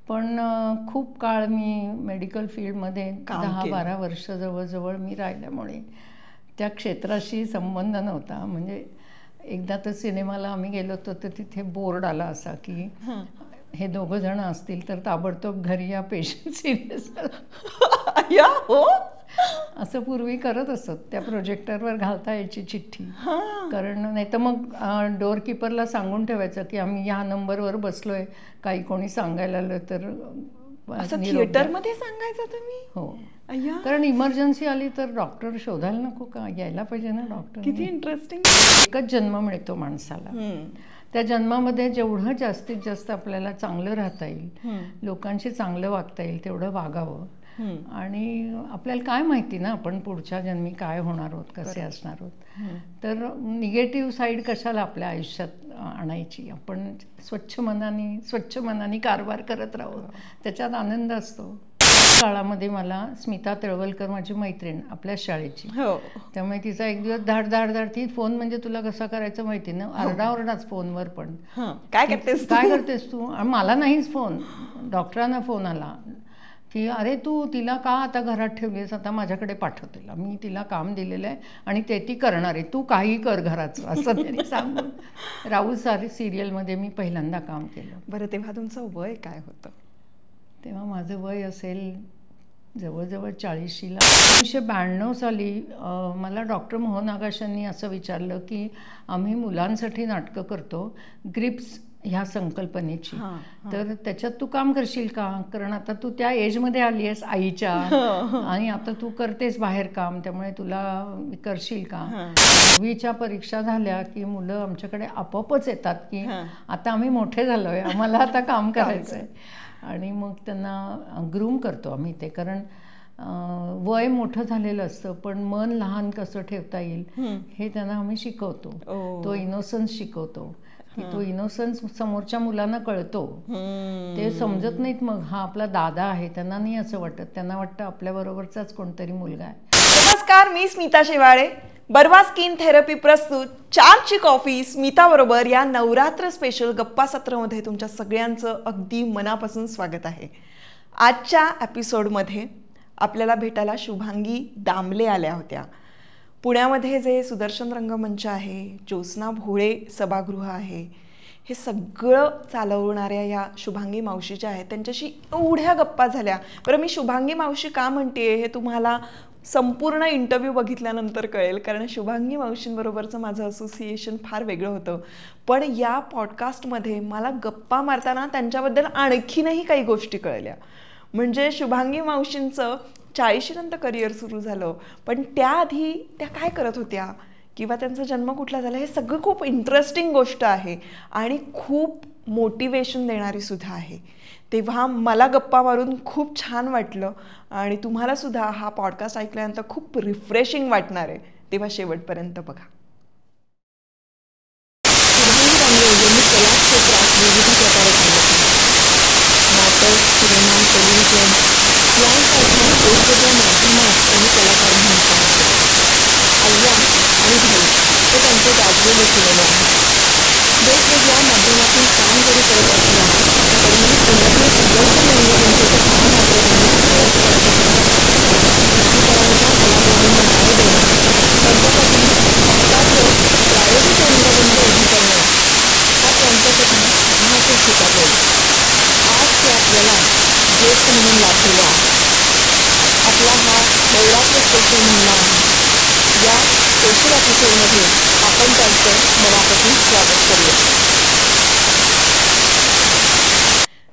पण खूप काळ मी मेडिकल फील्डमध्ये 10-12 वर्ष जवळजवळ मी राहिल्यामुळे त्या क्षेत्राशी संबंध नव्हता. म्हणजे एकदा तर सिनेमाला आम्ही गेलो होतो तर तिथे बोर्ड आला असा की हे 2 जण असतील तर ताबडतोब घरी या, पेशंट सिरियस या. हो, असं पूर्वी करत असत. त्या प्रोजेक्टरवर घालता यायची चिठ्ठी, कारण नाही तर मग डोअर किपरला सांगून ठेवायचं की आम्ही या नंबरवर बसलोय, काही कोणी सांगायला आलं तर. थिएटरमध्ये सांगायचं तुम्ही? हो, कारण इमर्जन्सी आली तर डॉक्टर शोधायला नको का, यायला पाहिजे ना डॉक्टर. किती इंटरेस्टिंग. एकच जन्म मिळतो माणसाला, त्या जन्मामध्ये जेवढं जास्तीत जास्त आपल्याला चांगलं राहता येईल, लोकांशी चांगलं वागता येईल तेवढं वागावं. आणि आपल्याला काय माहिती ना आपण पुढच्या जन्मी काय होणार आहोत, कसे असणार आहोत. तर निगेटिव्ह साईड कशाला आपल्या आयुष्यात आणायची. आपण स्वच्छ मनाने कारभार करत राहू, त्याच्यात आनंद असतो. काळामध्ये मला स्मिता तळवलकर माझी मैत्रीण आपल्या शाळेची, त्यामुळे तिचा एक दिवस धाड ती फोन म्हणजे तुला कसा करायचं माहिती ना, आरडाओरडाच फोनवर. पण काय करतेस तू. आणि मला नाहीच फोन, डॉक्टरांना फोन आला की अरे तू तिला का आता घरात ठेवलीस, आता माझ्याकडे पाठव तिला, मी तिला काम दिलेलं आहे आणि ते ती करणार आहे, तू काही कर घराचं, असं त्यांनी सांगून. राऊत सिरियलमध्ये मी पहिल्यांदा काम केलं. बरं, तेव्हा तुमचं वय काय होतं? तेव्हा माझं वय असेल जवळजवळ 40ला. 1992 साली मला डॉक्टर मोहन आगाशांनी असं विचारलं की आम्ही मुलांसाठी नाटकं करतो ग्रिप्स ह्या संकल्पनेची, तर त्याच्यात तू काम करशील का, कारण आता तू त्या एजमध्ये आली आहेस आईच्या आणि आता तू करतेस बाहेर काम, त्यामुळे तुला करशील का. 10वीच्या परीक्षा झाल्या की मुलं आमच्याकडे आपोआपच येतात की आता आम्ही मोठे झालोय, आम्हाला आता काम करायचं आहे. आणि मग त्यांना ग्रूम करतो आम्ही ते, कारण वय मोठं झालेलं असतं पण मन लहान कसं ठेवता येईल हे त्यांना आम्ही शिकवतो. तो इनोसन्स शिकवतो की तो इनोसन्स समोरच्या मुलांना कळतो. ते समजत नाहीत मग हा आपला दादा आहे, त्यांना नाही असं वाटत, त्यांना वाटतं आपल्याबरोबरचाच कोणतरी मुलगा आहे. नमस्कार, मी स्मिता शेवाळे. बर्वा स्किन थेरपी प्रस्तुत 4ची कॉफी स्मिता बरोबर या नवरात्र स्पेशल गप्पा सत्रामध्ये तुमच्या सगळ्यांचं अगदी मनापासून स्वागत आहे. आजच्या एपिसोडमध्ये आपल्याला भेटायला शुभांगी दामले आल्या होत्या. पुण्यामध्ये जे सुदर्शन रंगमंच आहे, ज्योत्स्ना भोळे सभागृह आहे, हे सगळं चालवणाऱ्या या शुभांगी मावशी ज्या आहेत त्यांच्याशी एवढ्या गप्पा झाल्या. बरं, मी शुभांगी मावशी का म्हणते हे तुम्हाला संपूर्ण इंटरव्ह्यू बघितल्यानंतर कळेल, कारण शुभांगी मावशींबरोबरचं माझं असोसिएशन फार वेगळं होतं. पण या पॉडकास्टमध्ये मला गप्पा मारताना त्यांच्याबद्दल आणखीनही काही गोष्टी कळल्या. म्हणजे शुभांगी मावशींचं 40 नंतर करिअर सुरू झालं, पण त्याआधी त्या काय करत होत्या किंवा त्यांचा जन्म कुठला झाला, हे सगळं खूप इंटरेस्टिंग गोष्ट आहे आणि खूप मोटिवेशन देणारी सुद्धा आहे. तेव्हा मला गप्पा मारून खूप छान वाटलं आणि तुम्हाला सुद्धा हा पॉडकास्ट ऐकल्यानंतर खूप रिफ्रेशिंग वाटणार आहे. तेव्हा शेवटपर्यंत बघा.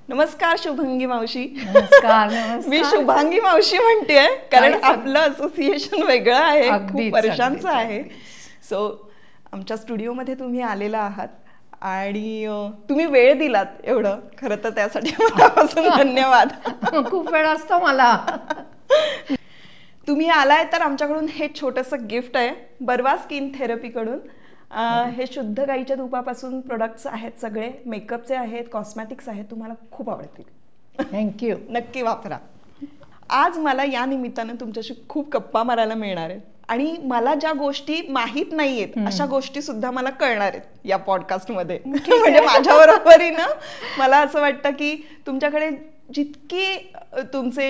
नमस्कार शुभांगी मावशी. नमस्कार. मी शुभांगी मावशी म्हणतेय कारण आपलं असोसिएशन वेगळं आहे, खूप वर्षांचं आहे. सो आमच्या स्टुडिओमध्ये तुम्ही आलेला आहात आणि तुम्ही वेळ दिलात, एवढं खरं तर त्यासाठी मनापासून धन्यवाद. खूप वेळ असतो मला. तुम्ही आलाय तर आमच्याकडून हे छोटंसं गिफ्ट आहे बर्वा स्किन थेरपीकडून. हे शुद्ध गाईच्या तुपापासून प्रोडक्ट्स आहेत, सगळे मेकअपचे आहेत, कॉस्मॅटिक्स आहेत, तुम्हाला खूप आवडतील. थँक्यू. नक्की वापरा. आज मला या निमित्तानं तुमच्याशी खूप गप्पा मारायला मिळणार आहेत आणि मला ज्या गोष्टी माहीत नाहीयेत अशा गोष्टी सुद्धा मला कळणार आहेत या पॉडकास्टमध्ये. म्हणजे माझ्या बरोबरीनं मला असं वाटतं की तुमच्याकडे जितके तुमचे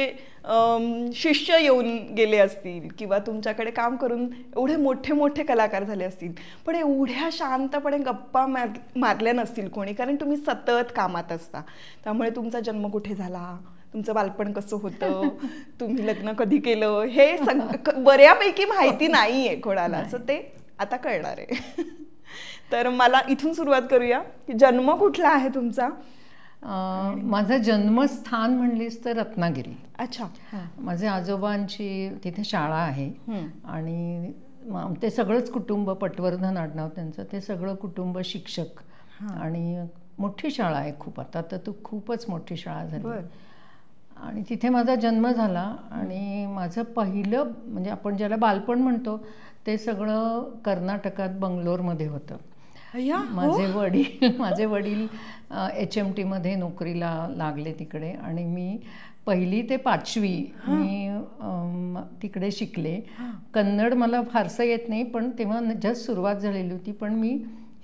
शिष्य येऊन गेले असतील किंवा तुमच्याकडे काम करून एवढे मोठे मोठे कलाकार झाले असतील, पण एवढ्या शांतपणे गप्पा मारल्या नसतील कोणी, कारण तुम्ही सतत कामात असता. त्यामुळे तुमचा जन्म कुठे झाला, तुमचं बालपण कसं होतं, तुम्ही लग्न कधी केलं, हे बऱ्यापैकी माहिती नाहीये कोणाला. असं ते आता कळणार आहे. तर मला इथून सुरुवात करूया की जन्म कुठला आहे तुमचा? माझं जन्मस्थान म्हणलीस तर रत्नागिरी. अच्छा. माझ्या आजोबांची तिथे शाळा आहे आणि ते सगळंच कुटुंब, पटवर्धन आडनाव त्यांचं, ते सगळं कुटुंब शिक्षक आणि मोठी शाळा आहे खूप. आता तर तू खूपच मोठी शाळा झाली आणि तिथे माझा जन्म झाला. आणि माझं पहिलं म्हणजे आपण ज्याला बालपण म्हणतो ते सगळं कर्नाटकात बंगलोरमध्ये होतं. माझे वडील HMT मध्ये नोकरीला लागले तिकडे आणि मी 1ली ते 5वी मी तिकडे शिकले. कन्नड मला फारसं येत नाही, पण तेव्हा जस्ट सुरुवात झालेली होती, पण मी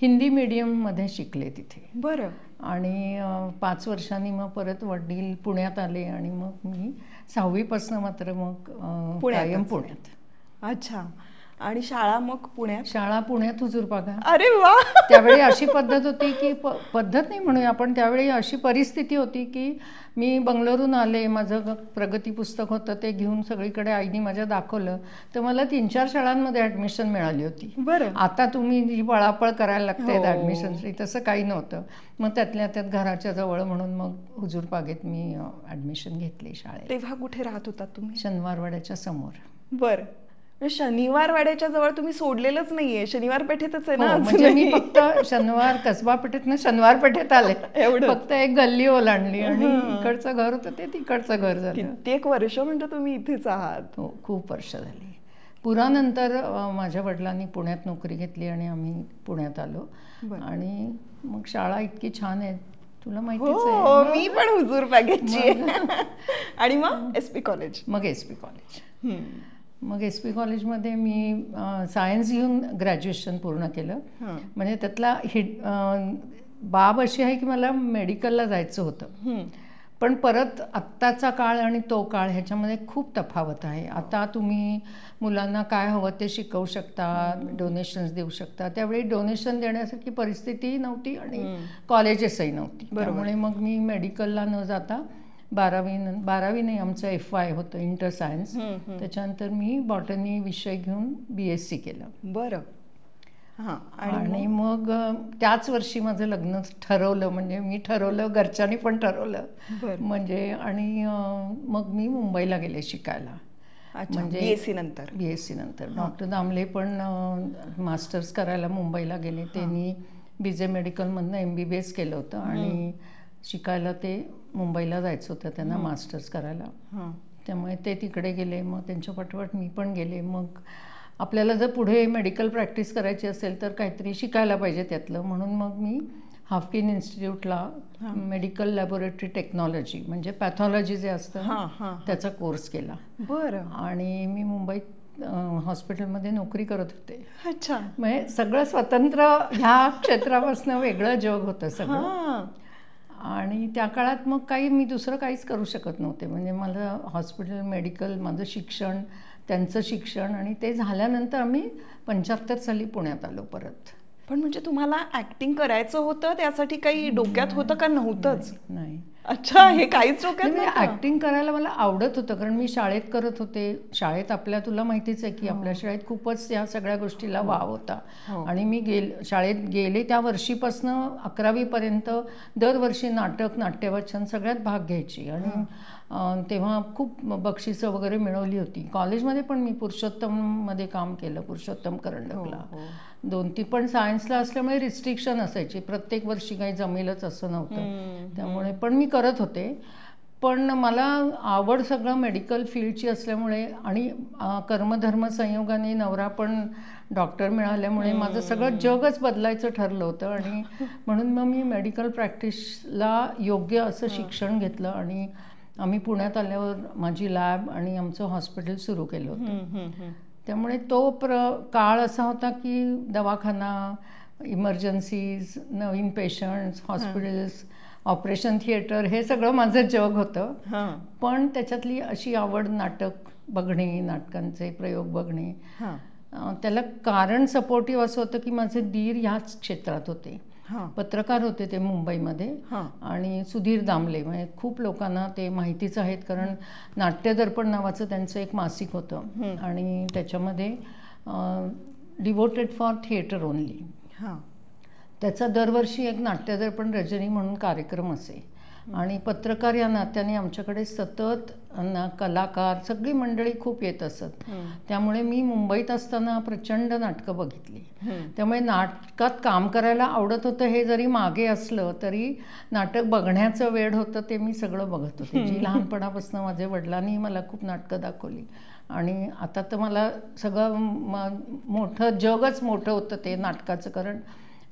हिंदी मीडियममध्ये शिकले तिथे. बरं. आणि 5 वर्षांनी मग परत वडील पुण्यात आले आणि मग मी 6वीपासून मात्र मग कायम पुण्यात. अच्छा. आणि शाळा मग पुण्यात? शाळा पुण्यात हुजूरपागा. अरे वा. त्यावेळी अशी पद्धत होती की पद्धत नाही म्हणूया आपण, त्यावेळी अशी परिस्थिती होती की मी बंगलोरून आले, माझं प्रगती पुस्तक होतं ते घेऊन सगळीकडे आईने माझ्या दाखवलं, तर मला 3-4 शाळांमध्ये ॲडमिशन मिळाली होती. बरं. आता तुम्ही जी पळापळ करायला लागते ॲडमिशनची, तसं काही नव्हतं. मग त्यातल्या त्यात घराच्या जवळ म्हणून मग हुजूरपागेत मी ॲडमिशन घेतली शाळेत. तेव्हा कुठे राहत होता तुम्ही? शनिवारवाड्याच्या समोर. बरं. शनिवार वाड्याच्या जवळ तुम्ही सोडलेलंच नाहीये, शनिवार पेठेतच आहे ना? म्हणजे मी फक्त शनिवार कसबा पेठेतनं शनिवार पेठेत आले, फक्त एक गल्ली ओलांडली आणि इकडचं घर होतं ते तिकडचं घर झालं. कित्येक वर्ष म्हणजे तुम्ही इथेच आहात? हो, खूप वर्ष झाली. पुरानंतर माझ्या वडिलांनी पुण्यात नोकरी घेतली आणि आम्ही पुण्यात आलो. आणि मग शाळा इतकी छान आहे, तुला माहितीच आहे. मी पण हुजूरपाग्याची. आणि मग SP कॉलेज. मग SP कॉलेज. मग SP कॉलेजमध्ये मी सायन्स घेऊन ग्रॅज्युएशन पूर्ण केलं. म्हणजे त्यातला बाब अशी आहे की मला मेडिकलला जायचं होतं, पण परत आत्ताचा काळ आणि तो काळ ह्याच्यामध्ये खूप तफावत आहे. आता तुम्ही मुलांना काय हवं ते शिकवू शकता, डोनेशन्स देऊ शकता. त्यावेळी डोनेशन देण्यासारखी परिस्थितीही नव्हती आणि कॉलेजेसही नव्हती. त्यामुळे मग मी मेडिकलला न जाता 12वी नाही, आमचं FY होतं, इंटर सायन्स. त्याच्यानंतर मी बॉटनी विषय घेऊन BSc केलं. बरं. आणि मग त्याच वर्षी माझं लग्न ठरवलं. म्हणजे मी ठरवलं, घरच्यांनी पण ठरवलं. म्हणजे आणि मग मी मुंबईला गेले शिकायला. म्हणजे BSc नंतर डॉक्टर दामले पण मास्टर्स करायला मुंबईला गेले. त्यांनी BJ मेडिकलमधनं MBBS केलं होतं आणि शिकायला ते मुंबईला जायचं होतं त्यांना मास्टर्स करायला. त्यामुळे ते तिकडे गेले. मग त्यांच्या पाठोपाठ मी पण गेले. मग आपल्याला जर पुढे मेडिकल प्रॅक्टिस करायची असेल तर काहीतरी शिकायला पाहिजे त्यातलं, म्हणून मग मी हाफकिन इन्स्टिट्यूटला मेडिकल लॅबोरेटरी टेक्नॉलॉजी म्हणजे पॅथॉलॉजी जे असतं त्याचा कोर्स केला. बरं. आणि मी मुंबईत हॉस्पिटलमध्ये नोकरी करत होते. अच्छा. म्हणजे सगळं स्वतंत्र ह्या क्षेत्रापासून वेगळं जग होतं सगळं. आणि त्या काळात मग काही मी दुसरं काहीच करू शकत नव्हते. म्हणजे मला हॉस्पिटल, मेडिकल, माझं शिक्षण, त्यांचं शिक्षण, आणि ते झाल्यानंतर आम्ही 75 साली पुण्यात आलो परत. पण म्हणजे तुम्हाला ऍक्टिंग करायचं होतं, त्यासाठी काही डोक्यात होतं का नव्हतंच? नाही. अच्छा. हे काहीच डोक्यात नाही. ऍक्टिंग करायला मला आवडत होतं, कारण मी शाळेत करत होते. शाळेत आपल्या, तुला माहितीच आहे की आपल्या शाळेत खूपच या सगळ्या गोष्टीला वाव होता. आणि मी शाळेत गेले त्या वर्षीपासनं 11वी पर्यंत दरवर्षी नाटक, नाट्यवाचन सगळ्यात भाग घ्यायची. आणि तेव्हा खूप बक्षिसं वगैरे मिळवली होती. कॉलेजमध्ये पण मी पुरुषोत्तममध्ये काम केलं, पुरुषोत्तम करंडकला. 2-3 पण सायन्सला असल्यामुळे रिस्ट्रिक्शन असायची, प्रत्येक वर्षी काही जमेलच असं नव्हतं. त्यामुळे पण मी करत होते. पण मला आवड सगळं मेडिकल फील्डची असल्यामुळे आणि कर्मधर्म संयोगाने नवरा पण डॉक्टर मिळाल्यामुळे माझं सगळं जगच बदलायचं ठरलं होतं. आणि म्हणून मग मी मेडिकल प्रॅक्टिसला योग्य असं शिक्षण घेतलं आणि आम्ही पुण्यात आल्यावर माझी लॅब आणि आमचं हॉस्पिटल सुरू केलं होतं. त्यामुळे तो काळ असा होता की दवाखाना, इमर्जन्सीज, नवीन पेशंट्स, हॉस्पिटल्स, ऑपरेशन थिएटर, हे सगळं माझं जग होतं. पण त्याच्यातली अशी आवड नाटक बघणे, नाटकांचे प्रयोग बघणे, त्याला कारण सपोर्टिव्ह असं होतं की माझे दीर ह्याच क्षेत्रात होते. पत्रकार होते ते मुंबईमध्ये. आणि सुधीर दामले, म्हणजे खूप लोकांना ते माहितीच आहेत, कारण नाट्यदर्पण नावाचं त्यांचं एक मासिक होतं आणि त्याच्यामध्ये डिवोटेड फॉर थिएटर ओनली. त्याचा दरवर्षी एक नाट्यदर्पण रजनी म्हणून कार्यक्रम असे. आणि पत्रकार या नात्याने आमच्याकडे सतत कलाकार सगळी मंडळी खूप येत असत. त्यामुळे मी मुंबईत असताना प्रचंड नाटकं बघितली. त्यामुळे नाटकात काम करायला आवडत होतं, हे जरी मागे असलं तरी नाटक बघण्याचं वेळ होतं ते मी सगळं बघत होते. जी लहानपणापासून माझ्या वडिलांनी मला खूप नाटकं दाखवली. आणि आता तर मला सगळं मोठं जगच मोठं होतं ते नाटकाचं, कारण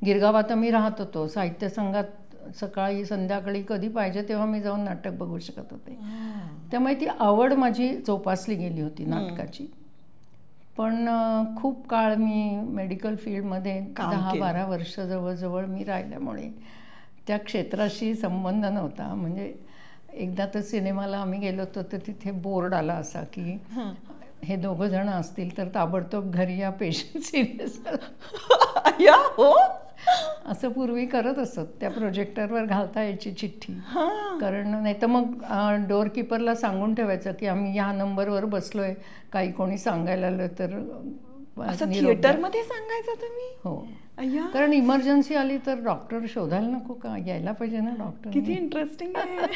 गिरगावात मी राहत होतो. साहित्य संघात सकाळी संध्याकाळी कधी पाहिजे तेव्हा मी जाऊन नाटक बघू शकत होते. त्यामुळे ती आवड माझी जोपासली गेली होती नाटकाची. पण खूप काळ मी मेडिकल फील्डमध्ये 10-12 वर्ष जवळजवळ मी राहिल्यामुळे त्या क्षेत्राशी संबंध नव्हता. म्हणजे एकदा तर सिनेमाला आम्ही गेलो होतो तर तिथे बोर्ड आला असा की हे दोघं जण असतील तर ताबडतोब घरी या, पेशंट सिरियस हो असं पूर्वी करत असत. त्या प्रोजेक्टरवर घालता यायची चिठ्ठी, कारण नाही तर मग डोअर किपरला सांगून ठेवायचं की आम्ही ह्या नंबरवर बसलोय, काही कोणी सांगायला आलं तर. थिएटरमध्ये सांगायचं तुम्ही? हो, कारण इमर्जन्सी आली तर डॉक्टर शोधायला नको का, यायला पाहिजे ना डॉक्टर. किती इंटरेस्टिंग आहे.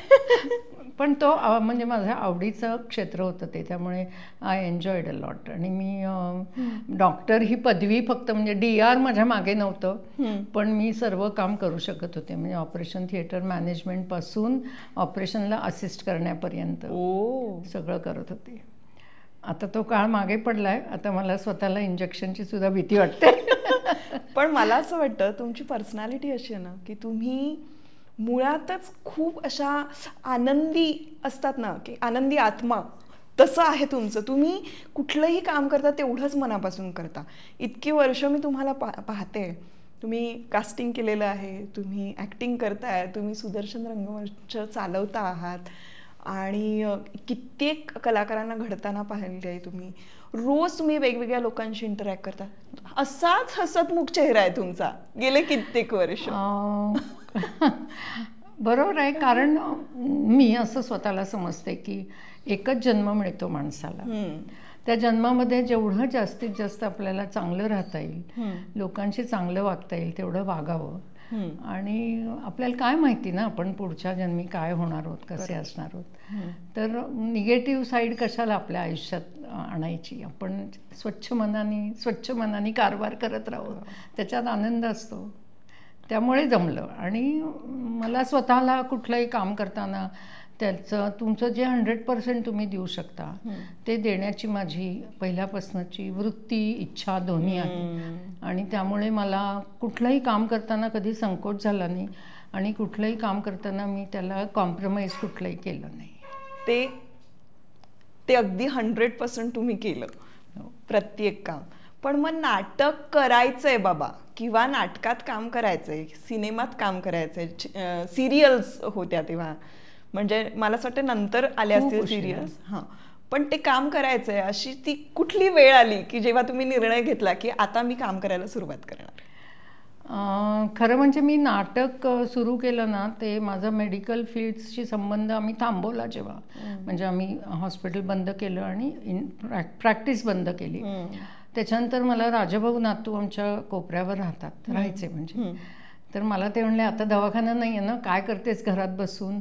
पण तो म्हणजे माझ्या आवडीचं क्षेत्र होतं ते, त्यामुळे आय एन्जॉयड अ लॉट. आणि मी डॉक्टर ही पदवी फक्त म्हणजे DR माझ्या मागे नव्हतं, पण मी सर्व काम करू शकत होते. म्हणजे ऑपरेशन थिएटर मॅनेजमेंटपासून ऑपरेशनला असिस्ट करण्यापर्यंत सगळं करत होते. आता तो काळ मागे पडलाय. आता मला स्वतःला इंजेक्शनची सुद्धा भीती वाटते. पण मला असं वाटतं तुमची पर्सनॅलिटी अशी आहे ना की तुम्ही मुळातच खूप अशा आनंदी असतात ना, की आनंदी आत्मा, तसं आहे तुमचं. तुम्ही कुठलंही काम करता तेवढंच मनापासून करता. इतकी वर्ष मी तुम्हाला पाहते, तुम्ही कास्टिंग केलेलं आहे, तुम्ही ॲक्टिंग करताय, तुम्ही सुदर्शन रंगमंच चालवता आहात आणि कित्येक कलाकारांना घडताना पाहिले आहे तुम्ही. रोज तुम्ही वेगवेगळ्या लोकांशी इंटरॅक्ट करता. असाच हसतमुख चेहरा आहे तुमचा गेले कित्येक वर्ष. बरोबर आहे, कारण मी असं स्वतःला समजते की एकच जन्म मिळतो माणसाला. त्या जन्मामध्ये जेवढं जास्तीत जास्त आपल्याला चांगलं राहता येईल, लोकांशी चांगलं वागता येईल तेवढं वागावं. आणि आपल्याला काय माहिती ना आपण पुढच्या जन्मी काय होणार आहोत, कसे असणार आहोत. तर निगेटिव्ह साईड कशाला आपल्या आयुष्यात आणायची. आपण स्वच्छ मनाने कारभार करत राहू, त्याच्यात आनंद असतो. त्यामुळे जमलं. आणि मला स्वतःला कुठलंही काम करताना त्याचं तुमचं जे 100% तुम्ही देऊ शकता ते देण्याची माझी पहिल्यापासूनची वृत्ती, इच्छा दोन्ही आहे. आणि त्यामुळे मला कुठलंही काम करताना कधी संकोच झाला नाही आणि कुठलंही काम करताना मी त्याला कॉम्प्रोमाइज कुठलंही केलं नाही. ते अगदी 100% तुम्ही केलं प्रत्येक काम. पण मग नाटक करायचंय बाबा, किंवा नाटकात काम करायचंय, सिनेमात काम करायचंय, सिरियल्स होत्या तेव्हा, म्हणजे मला असं वाटतं नंतर आल्या असतील सिरियल्स. पण ते काम करायचंय अशी ती कुठली वेळ आली की जेव्हा तुम्ही निर्णय घेतला की आता मी काम करायला सुरुवात करणार? खरं म्हणजे मी नाटक सुरू केलं ना, ते माझा मेडिकल फील्डशी संबंध आम्ही थांबवला जेव्हा. म्हणजे आम्ही हॉस्पिटल बंद केलं आणि प्रॅक्टिस बंद केली. त्याच्यानंतर मला राजाभाऊ नातू आमच्या कोपऱ्यावर राहायचे म्हणजे. तर मला ते म्हणले आता दवाखाना नाही आहे ना, काय करतेस घरात बसून,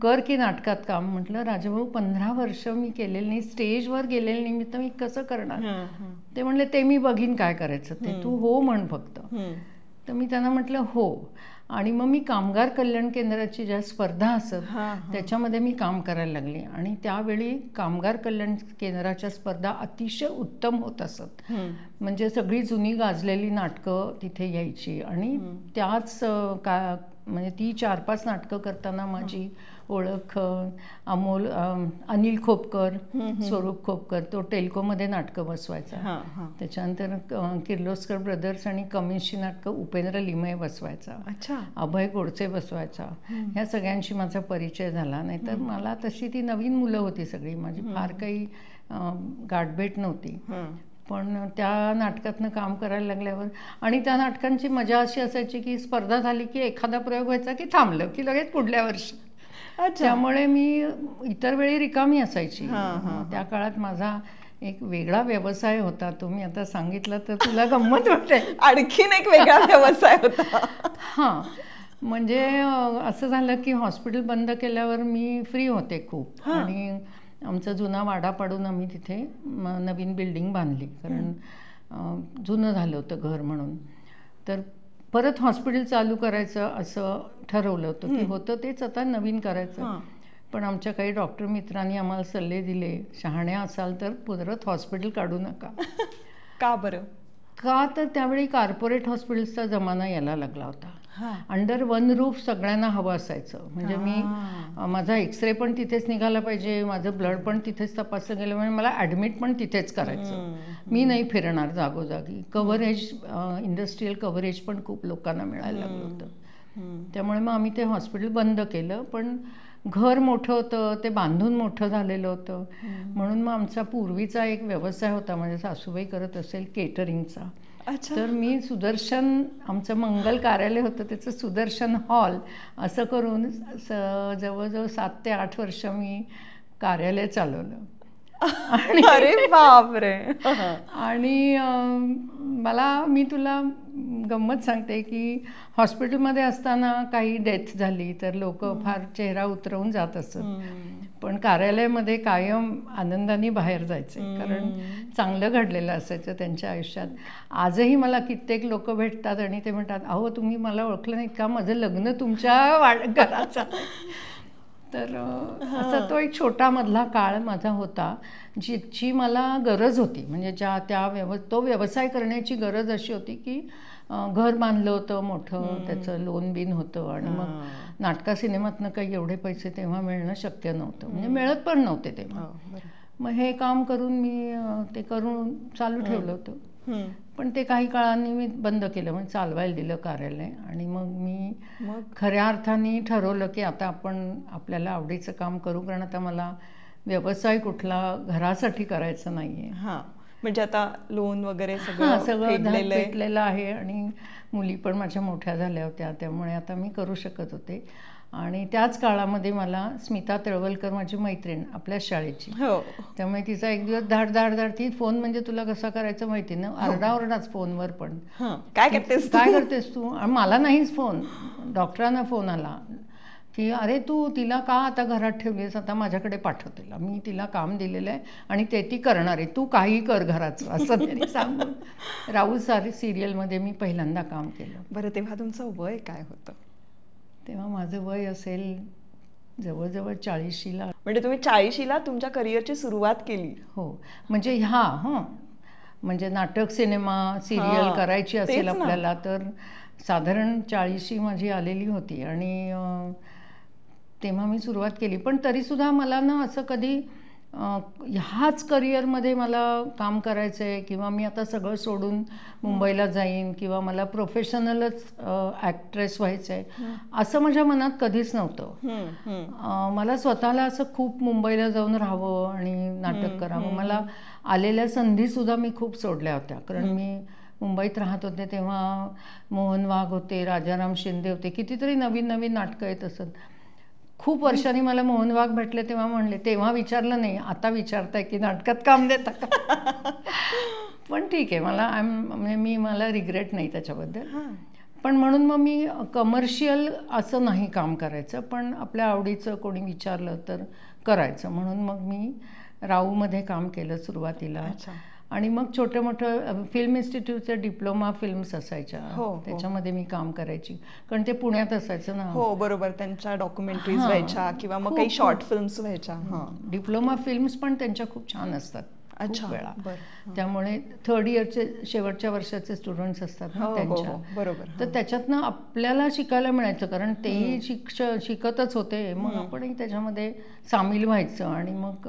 कर की नाटकात काम. म्हटलं राजाभाऊ 15 वर्ष मी केलेलं नाही, स्टेजवर गेलेलं निमित्त मी कसं करणार. ते म्हणले ते मी बघीन काय करायचं ते, तू हो म्हण फक्त. तर मी त्यांना म्हटलं हो. आणि मग मी कामगार कल्याण केंद्राची ज्या स्पर्धा असत त्याच्यामध्ये मी काम करायला लागले. आणि त्यावेळी कामगार कल्याण केंद्राच्या स्पर्धा अतिशय उत्तम होत असत. म्हणजे सगळी जुनी गाजलेली नाटकं तिथे यायची. आणि त्याच म्हणजे ती 4-5 नाटकं करताना माझी ओळख अमोल अनिल खोपकर, स्वरूप खोपकर, तो टेल्कोमध्ये नाटकं बसवायचा. त्याच्यानंतर किर्लोस्कर ब्रदर्स आणि कमिन्सची नाटकं उपेंद्र लिमये बसवायचा. अभय गोडसे बसवायचा. ह्या सगळ्यांशी माझा परिचय झाला. नाहीतर मला तशी ती नवीन मुलं होती सगळी, माझी फार काही गाठभेट नव्हती. पण त्या नाटकातनं काम करायला लागल्यावर आणि त्या नाटकांची मजा अशी असायची की स्पर्धा झाली की एखादा प्रयोग व्हायचा की थांबलं की लगेच पुढल्या वर्षी. त्यामुळे मी इतर वेळी रिकामी असायची. त्या काळात माझा एक वेगळा व्यवसाय होता. तो मी आता सांगितलं तर तुला गंमत वाटेल. आणखीन एक वेगळा व्यवसाय होता. हां, म्हणजे असं झालं की हॉस्पिटल बंद केल्यावर मी फ्री होते खूप. आणि आमचा जुना वाडा पाडून आम्ही तिथे नवीन बिल्डिंग बांधली, कारण जुनं झालं होतं घर म्हणून. तर परत हॉस्पिटल चालू करायचं असं ठरवलं होतं की होतं तेच आता नवीन करायचं. पण आमच्या काही डॉक्टर मित्रांनी आम्हाला सल्ले दिले, शहाण्या असाल तर परत हॉस्पिटल काढू नका. का बरं? का तर त्यावेळी कॉर्पोरेट हॉस्पिटल्सचा जमाना यायला लागला होता. अंडर वन रूफ सगळ्यांना हवं असायचं. म्हणजे मी माझा एक्सरे पण तिथेच निघाला पाहिजे, माझं ब्लड पण तिथेच तपासलं गेलं, म्हणजे मला ॲडमिट पण तिथेच करायचं. मी नाही फिरणार जागोजागी. कव्हरेज, इंडस्ट्रीयल कव्हरेज पण खूप लोकांना मिळायला लागलं होतं. त्यामुळे मग आम्ही ते हॉस्पिटल बंद केलं. पण घर मोठं होतं, ते बांधून मोठं झालेलं होतं. म्हणून मग आमचा पूर्वीचा एक व्यवसाय होता, माझ्या सासूबाई करत असेल केटरिंगचा. तर मी सुदर्शन, आमचं मंगल कार्यालय होतं त्याचं सुदर्शन हॉल असं करून जवळजवळ 7 ते 8 वर्ष मी कार्यालय चालवलं. अरे बापरे. आणि मी तुला गंमत सांगते की हॉस्पिटलमध्ये असताना काही डेथ झाली तर लोक फार चेहरा उतरवून जात असत. पण कार्यालयामध्ये कायम आनंदाने बाहेर जायचे, कारण चांगलं घडलेलं असायचं त्यांच्या आयुष्यात. आजही मला कित्येक लोक भेटतात आणि ते म्हणतात, अहो तुम्ही मला ओळखलं नाहीत का, माझं लग्न तुमच्या घराचं. तर असा तो एक छोटा मधला काळ माझा होता, जिची मला गरज होती. म्हणजे तो व्यवसाय करण्याची गरज अशी होती की घर बांधलं होतं मोठं, त्याचं लोन बिन होतं. आणि मग नाटका सिनेमातनं काही एवढे पैसे तेव्हा मिळणं शक्य नव्हतं, म्हणजे मिळत पण नव्हते तेव्हा. मग हे काम करून मी ते करून चालू ठेवलं होतं. पण ते काही काळांनी मी बंद केलं, म्हणजे चालवायला दिलं कार्यालय. आणि मग खऱ्या अर्थाने ठरवलं की आता आपण आपल्याला आवडीचं काम करू, कारण आता मला व्यवसाय कुठला घरासाठी करायचा नाहीये. म्हणजे आता लोन वगैरे सगळं भेटलेलं आहे आणि मुली पण माझ्या मोठ्या झाल्या होत्या, त्यामुळे आता मी करू शकत होते. आणि त्याच काळामध्ये मला स्मिता तळवलकर, माझी मैत्रीण आपल्या शाळेची, त्यामुळे तिचा एक दिवस धाड ती फोन, म्हणजे तुला कसा करायचं माहिती ना, आरडाओरडाच फोनवर. पण काय करतेस तू? आणि मला नाहीच फोन, डॉक्टरांना फोन आला की अरे तू तिला का आता घरात ठेवलीस, आता माझ्याकडे पाठव तिला, मी तिला काम दिलेलं आहे आणि ते ती करणार आहे, तू काही कर घराचं, असं त्यांनी सांगून राऊत सिरियलमध्ये मी पहिल्यांदा काम केलं. बरं, तेव्हा तुमचं वय काय होतं? तेव्हा माझं वय असेल जवळजवळ 40ला. म्हणजे तुम्ही 40ला तुमच्या करिअरची सुरुवात केली? हो, म्हणजे म्हणजे नाटक, सिनेमा, सिरियल करायची असेल आपल्याला तर साधारण 40 माझी आलेली होती. आणि तेव्हा मी सुरुवात केली. पण तरीसुद्धा मला ना असं कधी ह्याच करिअरमध्ये मला काम करायचं आहे किंवा मी आता सगळं सोडून मुंबईला जाईन किंवा मला प्रोफेशनलच ॲक्ट्रेस व्हायचं आहे असं माझ्या मनात कधीच नव्हतं. मला स्वतःला असं खूप मुंबईला जाऊन राहावं आणि नाटक करावं. मला आलेल्या संधीसुद्धा मी खूप सोडल्या होत्या, कारण मी मुंबईत राहत होते तेव्हा मोहन वाघ होते, राजाराम शिंदे होते, कितीतरी नवीन नवीन नाटकं येत असत. खूप वर्षांनी मला मोहन वाघ भेटले तेव्हा म्हणले, तेव्हा विचारलं नाही, आता विचारताय की नाटकात काम देता का. पण ठीक आहे, मला रिग्रेट नाही त्याच्याबद्दल. पण म्हणून मग मी कमर्शियल असं नाही काम करायचं, पण आपल्या आवडीचं कोणी विचारलं तर करायचं. म्हणून मग मी राऊमध्ये काम केलं सुरुवातीला. आणि मग छोटे मोठं फिल्म इन्स्टिट्यूटचे डिप्लोमा फिल्म्स असायच्या, त्याच्यामध्ये मी काम करायची, कारण ते पुण्यात असायचं ना. हो बरोबर, त्यांच्या डॉक्युमेंटरीज व्हायच्या किंवा मग काही शॉर्ट फिल्म्स व्हायच्या. डिप्लोमा फिल्म्स पण त्यांच्या खूप छान असतात. अच्छा, खूप वेळा. बरं. त्यामुळे थर्ड इयरचे शेवटच्या वर्षाचे स्टुडंट्स असतात ना त्यांच्या, बरोबर. तर त्याच्यातनं आपल्याला शिकायला मिळायचं, कारण तेही शिकतच होते, मग आपणही त्याच्यामध्ये सामील व्हायचं. आणि मग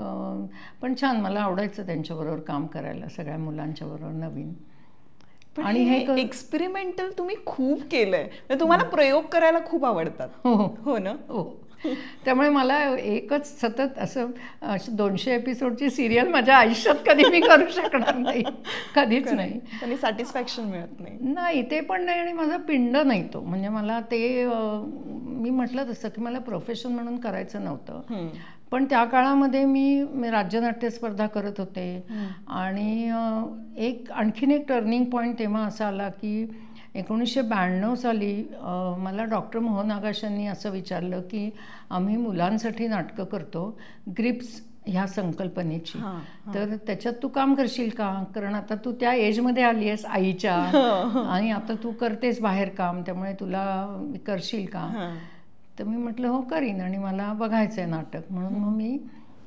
पण छान, मला आवडायचं त्यांच्याबरोबर काम करायला, सगळ्या मुलांच्या बरोबर नवीन. आणि हे एक्सपेरिमेंटल तुम्ही खूप केलंय, तुम्हाला प्रयोग करायला खूप आवडतात. हो ना. हो, त्यामुळे मला एकच सतत असं 200 एपिसोडची सिरियल माझ्या आयुष्यात कधी मी करू शकणार नाही, कधीच नाही. त्यांनी सॅटिस्फॅक्शन मिळत नाही, ते पण नाही. आणि माझा पिंड नाही तो, म्हणजे मला ते मी म्हटलं तसं की मला प्रोफेशन म्हणून करायचं नव्हतं. पण त्या काळामध्ये मी राज्यनाट्य स्पर्धा करत होते. आणि आणखीन एक टर्निंग पॉईंट तेव्हा असा आला की 1992 साली मला डॉक्टर मोहन आगाशांनी असं विचारलं की आम्ही मुलांसाठी नाटकं करतो ग्रिप्स ह्या संकल्पनेची, तर त्याच्यात तू काम करशील का, कारण आता तू त्या एजमध्ये आली आहेस आईच्या आणि आता तू करतेस बाहेर काम, त्यामुळे तुला करशील का. तर मी म्हटलं हो करीन, आणि मला बघायचं आहे नाटक, म्हणून मग मी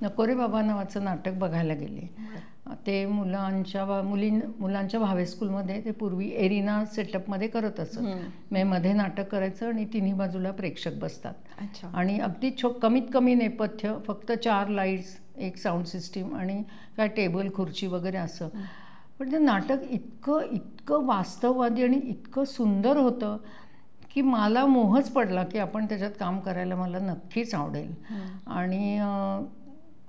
नको रे बाबा नावाचं नाटक बघायला गेले. ते मुलांच्या भावे स्कूलमध्ये ते पूर्वी एरिना सेटअपमध्ये करत असत. मध्ये नाटक करायचं आणि तिन्ही बाजूला प्रेक्षक बसतात, आणि अगदी कमीत कमी नेपथ्य, फक्त 4 लाईट्स, एक साऊंड सिस्टीम आणि काय टेबल खुर्ची वगैरे असं. पण ते नाटक इतकं वास्तववादी आणि इतकं सुंदर होतं की मला मोहच पडला की आपण त्याच्यात काम करायला मला नक्कीच आवडेल. आणि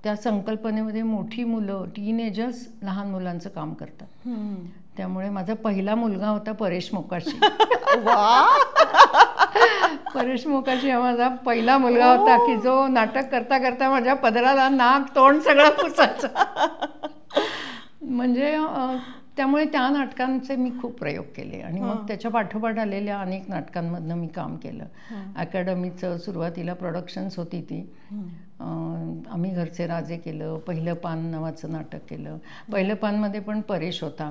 त्या संकल्पनेमध्ये मोठी मुलं, टीनेजर्स, लहान मुलांचं काम करतात. त्यामुळे माझा पहिला मुलगा होता परेश मोकाशी. परेश मोकाशी हा माझा पहिला मुलगा होता की जो नाटक करता करता माझ्या पदराला नाक तोंड सगळं पुसायचं. म्हणजे त्यामुळे त्या नाटकांचे मी खूप प्रयोग केले. आणि मग त्याच्या पाठोपाठ आलेल्या अनेक नाटकांमधनं मी काम केलं. अकॅडमीचं सुरुवातीला प्रोडक्शन्स होती ती, आम्ही घरचे राजे केलं, पहिलं पान नावाचं नाटक केलं. पहिलं पानमध्ये पण परेश होता,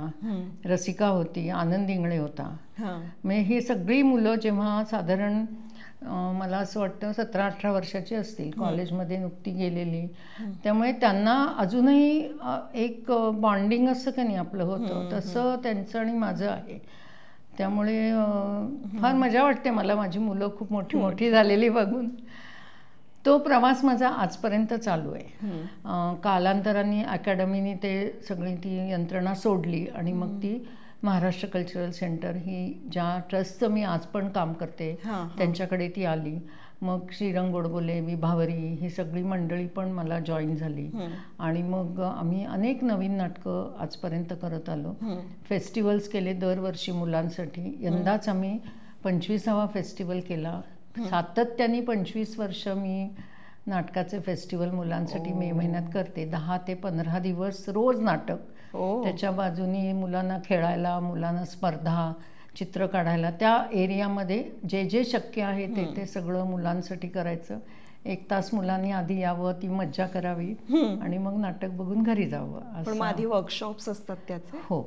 रसिका होती, आनंद इंगळे होता. म्हणजे ही सगळी मुलं जेव्हा साधारण मला असं वाटतं 17-18 वर्षाची असतील, कॉलेजमध्ये नुकती गेलेली, त्यामुळे त्यांना अजूनही एक बॉन्डिंग असं का नाही आपलं होतं तसं त्यांचं आणि माझं आहे. त्यामुळे फार मजा वाटते मला माझी मुलं खूप मोठी मोठी झालेली बघून. तो प्रवास माझा आजपर्यंत चालू आहे. कालांतराने अकॅडमीने ते सगळी ती यंत्रणा सोडली आणि मग ती महाराष्ट्र कल्चरल सेंटर ही ज्या ट्रस्टचं मी आज पण काम करते त्यांच्याकडे ती आली. मग श्रीरंग गोडबोले, विभावरी ही सगळी मंडळी पण मला जॉईन झाली. आणि मग आम्ही अनेक नवीन नाटकं आजपर्यंत करत आलो. फेस्टिवल्स केले दरवर्षी मुलांसाठी. यंदाच आम्ही 25वा फेस्टिवल केला. सातत्याने 25 वर्ष मी नाटकाचे फेस्टिवल मुलांसाठी मे महिन्यात करते. 10 ते 15 दिवस रोज नाटक. त्याच्या बाजूनी मुलांना खेळायला, मुलांना स्पर्धा, चित्र काढायला, त्या एरियामध्ये जे जे शक्य आहे ते सगळं मुलांसाठी करायचं. 1 तास मुलांनी आधी यावं, ती मज्जा करावी आणि मग नाटक बघून घरी जावं. पण आधी वर्कशॉप्स असतात त्याचे. हो,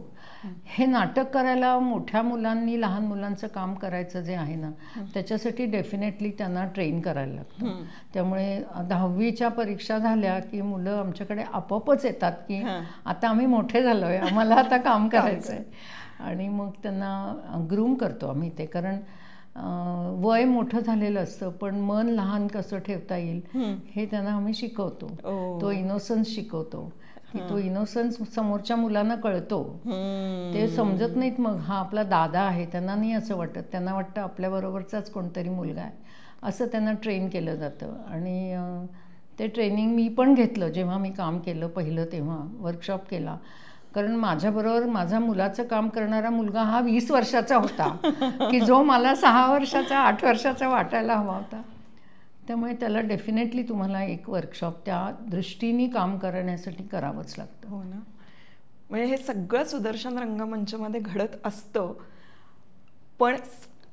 हे नाटक करायला मोठ्या मुलांनी लहान मुलांचं काम करायचं जे आहे ना, त्याच्यासाठी डेफिनेटली त्यांना ट्रेन करायला लागतं. त्यामुळे 10वीच्या परीक्षा झाल्या की मुलं आमच्याकडे आपोआपच येतात की आता आम्ही मोठे झालोय, आम्हाला आता काम करायचं आहे. आणि मग त्यांना ग्रूम करतो आम्ही ते, कारण वय मोठं झालेलं असतं पण मन लहान कसं ठेवता येईल हे त्यांना आम्ही शिकवतो. तो इनोसन्स शिकवतो की तो इनोसन्स समोरच्या मुलांना कळतो. ते समजत नाहीत मग हा आपला दादा आहे, त्यांना नाही असं वाटत. त्यांना वाटतं आपल्याबरोबरचाच कोणतरी मुलगा आहे, असं त्यांना ट्रेन केलं जातं. आणि ते ट्रेनिंग मी पण घेतलं जेव्हा मी काम केलं पहिलं, तेव्हा वर्कशॉप केला. कारण माझ्याबरोबर माझा मुलाचं काम करणारा मुलगा हा 20 वर्षाचा होता की जो मला 6 वर्षाचा 8 वर्षाचा वाटायला हवा होता. त्यामुळे त्याला डेफिनेटली तुम्हाला एक वर्कशॉप त्या दृष्टीने काम करण्यासाठी करावंच लागतं. हो ना. म्हणजे हे सगळं सुदर्शन रंगमंचमध्ये घडत असतं. पण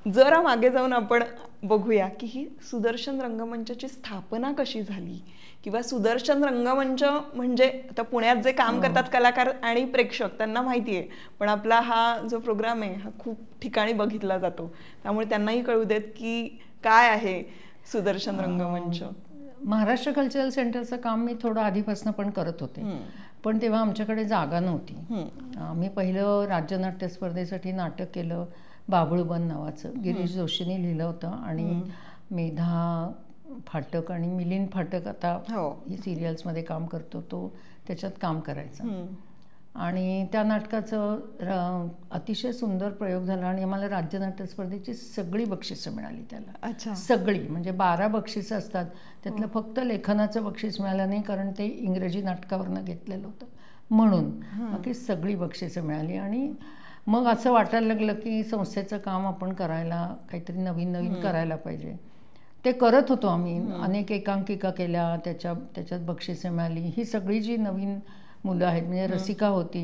जरा मागे जाऊन आपण बघूया की ही सुदर्शन रंगमंचाची स्थापना कशी झाली, किंवा सुदर्शन रंगमंच म्हणजे आता पुण्यात जे काम करतात कलाकार आणि प्रेक्षक त्यांना माहिती आहे, पण आपला हा जो प्रोग्राम आहे हा खूप ठिकाणी बघितला जातो, त्यामुळे त्यांनाही कळू देत की काय आहे सुदर्शन रंगमंच. महाराष्ट्र कल्चरल सेंटरचं काम मी थोडं आधीपासून पण करत होते, पण तेव्हा आमच्याकडे जागा नव्हती. आम्ही पहिलं राज्य नाट्य स्पर्धेसाठी नाटक केलं, बाबुळबन नावाचं, गिरीश जोशींनी लिहिलं होतं आणि मेधा फाटक आणि मिलिंद फाटक आता ही सिरियल्समध्ये काम करतो, तो त्याच्यात काम करायचा. आणि त्या नाटकाचं अतिशय सुंदर प्रयोग झाला आणि आम्हाला राज्य नाट्य स्पर्धेची सगळी बक्षिसं मिळाली त्याला. सगळी म्हणजे 12 बक्षिसं असतात, त्यातलं फक्त लेखनाचं बक्षीस मिळालं नाही, कारण ते इंग्रजी नाटकावरनं घेतलेलं होतं म्हणून. बाकी सगळी बक्षिसं मिळाली. आणि मग असं वाटायला लागलं की संस्थेचं काम आपण करायला, काहीतरी नवीन नवीन करायला पाहिजे. ते करत होतो आम्ही. अनेक एकांकिका केल्या, त्याच्यात बक्षिसं मिळाली. ही सगळी जी नवीन मुलं आहेत, म्हणजे रसिका होती,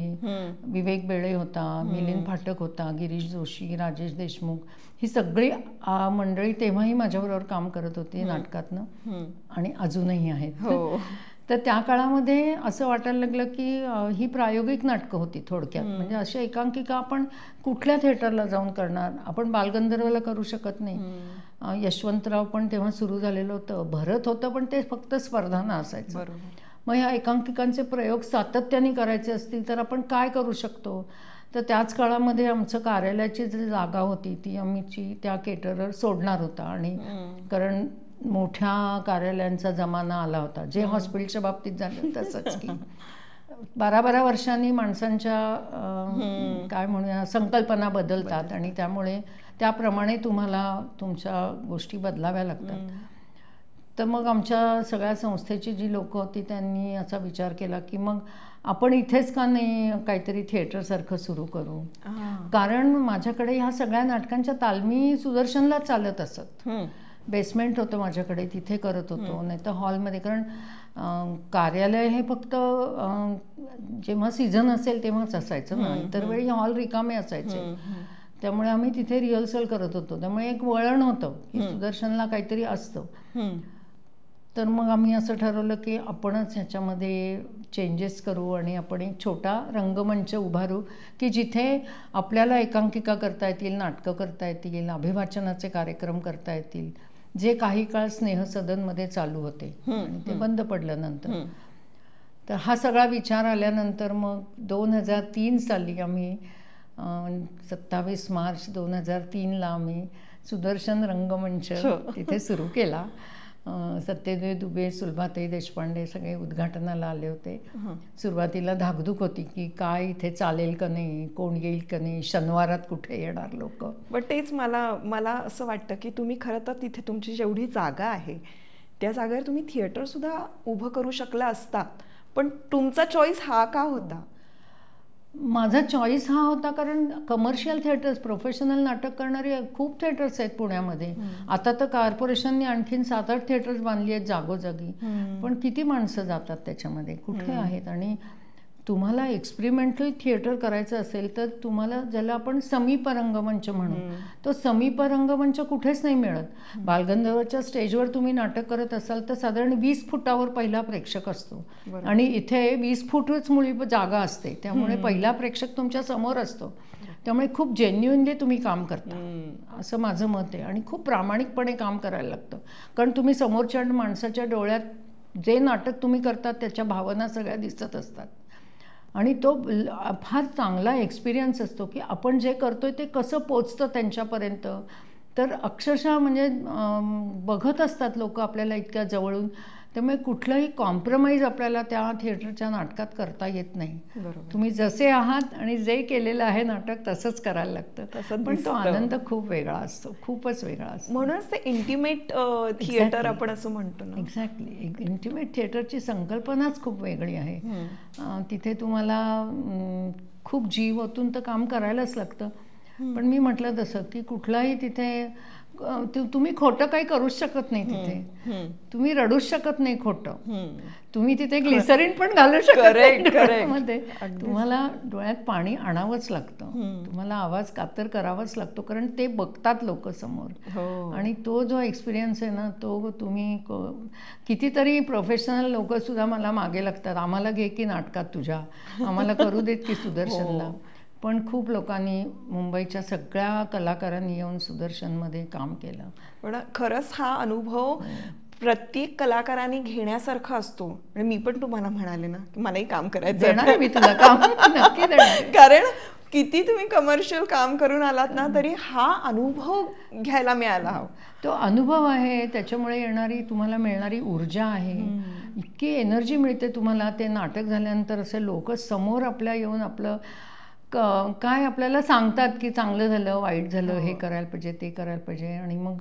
विवेक बेळे होता, मिलिंद फाटक होता, गिरीश जोशी, राजेश देशमुख, ही सगळी मंडळी तेव्हाही माझ्याबरोबर काम करत होती नाटकातनं आणि अजूनही आहेत. तर त्या काळामध्ये असं वाटायला लागलं की ही प्रायोगिक नाटकं होती थोडक्यात. म्हणजे अशा एकांकिका आपण कुठल्या थिएटरला जाऊन करणार, आपण बालगंधर्वला करू शकत नाही. यशवंतराव पण तेव्हा सुरू झालेलं होतं, भरत होतं, पण ते फक्त स्पर्धांना असायचं. मग ह्या एकांकिकांचे प्रयोग सातत्याने करायचे असतील तर आपण काय करू शकतो. तर त्याच काळामध्ये आमचं कार्यालयाची जी जागा होती ती आमची त्या केटरर सोडणार होता. आणि कारण मोठ्या कार्यालयांचा जमाना आला होता, जे हॉस्पिटलच्या बाबतीत झालं तसंच की 12-12 वर्षांनी माणसांच्या काय म्हणूया संकल्पना बदलतात आणि त्यामुळे त्याप्रमाणे तुम्हाला तुमच्या गोष्टी बदलाव्या लागतात. तर मग आमच्या सगळ्या संस्थेची जी लोकं होती त्यांनी असा विचार केला की मग आपण इथेच का नाही काहीतरी थिएटरसारखं सुरू करू. कारण माझ्याकडे ह्या सगळ्या नाटकांच्या तालमी सुदर्शनला चालत असत. बेसमेंट होतं माझ्याकडे, तिथे करत होतो, नाही तर हॉलमध्ये. कारण कार्यालय हे फक्त जेव्हा सीझन असेल तेव्हाच असायचं ना, इतर वेळी हॉल रिकामे असायचे. त्यामुळे आम्ही तिथे रिहर्सल करत होतो. त्यामुळे एक वळण होतं की सुदर्शनला काहीतरी असतं. तर मग आम्ही असं ठरवलं की आपणच ह्याच्यामध्ये चेंजेस करू आणि आपण एक छोटा रंगमंच उभारू की जिथे आपल्याला एकांकिका करता येतील, नाटकं करता येतील, अभिवाचनाचे कार्यक्रम करता येतील, जे काही काळ स्नेहसदनमध्ये चालू होते आणि ते बंद पडलं नंतर. तर हा सगळा विचार आल्यानंतर मग 2003 साली आम्ही 27 मार्च 2003ला आम्ही सुदर्शन रंगमंच तिथे सुरू केला. सत्यदेव दुबे, सुलभाताई देशपांडे सगळे उद्घाटनाला आले होते. सुरुवातीला धाकधूक होती की काय इथे चालेल का नाही, कोण येईल का नाही, शनिवारात कुठे येणार लोक. पण तेच मला असं वाटतं की तुम्ही खरं तर तिथे तुमची जेवढी जागा आहे त्या जागेवर तुम्ही थिएटर सुद्धा उभं करू शकला असता, पण तुमचा चॉईस हा का होता? माझा चॉईस हा होता कारण कमर्शियल थिएटर्स, प्रोफेशनल नाटक करणारे खूप थिएटर्स आहेत पुण्यामध्ये. आता तर कॉर्पोरेशनने आणखीन 7-8 थिएटर्स बांधली आहेत जागोजागी, पण किती माणसं जातात त्याच्यामध्ये, कुठे आहेत. आणि तुम्हाला एक्सपेरिमेंटल थिएटर करायचं असेल तर तुम्हाला ज्याला आपण समीप रंगमंच म्हणू, तो समीप रंगमंच कुठेच नाही मिळत. बालगंधर्वच्या स्टेजवर तुम्ही नाटक करत असाल तर साधारण 20 फुटावर पहिला प्रेक्षक असतो आणि इथे 20 फूटच मुळी जागा असते, त्यामुळे पहिला प्रेक्षक तुमच्या समोर असतो. त्यामुळे खूप जेन्युइनली तुम्ही काम करता असं माझं मत आहे. आणि खूप प्रामाणिकपणे काम करायला लागतं, कारण तुम्ही समोरच्या माणसाच्या डोळ्यात जे नाटक तुम्ही करतात त्याच्या भावना सगळ्या दिसत असतात. आणि तो फार चांगला एक्सपिरियन्स असतो की आपण जे करतोय ते कसं पोचतं त्यांच्यापर्यंत. तर अक्षरशः म्हणजे बघत असतात लोक आपल्याला इतक्या जवळून, त्यामुळे कुठलंही कॉम्प्रोमाइज आपल्याला त्या थिएटरच्या नाटकात करता येत नाही. तुम्ही जसे आहात आणि जे केलेलं आहे नाटक तसंच करायला लागतं, पण तो आनंद खूप वेगळा असतो, खूपच वेगळा असतो. म्हणूनच ते इंटिमेट थिएटर आपण असं म्हणतो ना. एक्झॅक्टली, इंटिमेट थिएटरची संकल्पनाच खूप वेगळी आहे. तिथे तुम्हाला खूप जीव ओतून तर काम करायलाच लागतं. पण मी म्हटलं तसं की कुठलाही तिथे तुम्ही खोटं काही करूच शकत नाही तिथे, तुम्ही रडूच शकत नाही खोटं, तुम्ही तिथे ग्लिसरीन पण घालू शकत नाही. तुम्हाला डोळ्यात पाणी आणावंच लागतं, तुम्हाला आवाज कातर करावाच लागतो, कारण ते बघतात लोक समोर. आणि तो जो एक्सपिरियन्स आहे ना, तो तुम्ही कितीतरी प्रोफेशनल लोक सुद्धा मला मागे लागतात, आम्हाला घे की नाटकात तुझ्या, आम्हाला करू देत की सुदर्शनला. पण खूप लोकांनी, मुंबईच्या सगळ्या कलाकारांनी येऊन सुदर्शनमध्ये काम केलं. पण खरंच हा अनुभव प्रत्येक कलाकाराने घेण्यासारखा असतो. म्हणजे मी पण तुम्हाला म्हणाले ना की मलाही काम करायचं देणार आहे मी तुला काम, नक्की देणार आहे. कारण किती तुम्ही कमर्शियल काम करून आलात ना तरी हा अनुभव घ्यायला मिळाला हवा. तो अनुभव आहे, त्याच्यामुळे येणारी तुम्हाला मिळणारी ऊर्जा आहे, इतकी एनर्जी मिळते तुम्हाला. ते नाटक झाल्यानंतर असे लोक समोर आपल्या येऊन आपलं काय आपल्याला सांगतात की चांगलं झालं, वाईट झालं, हे करायला पाहिजे, ते करायला पाहिजे. आणि मग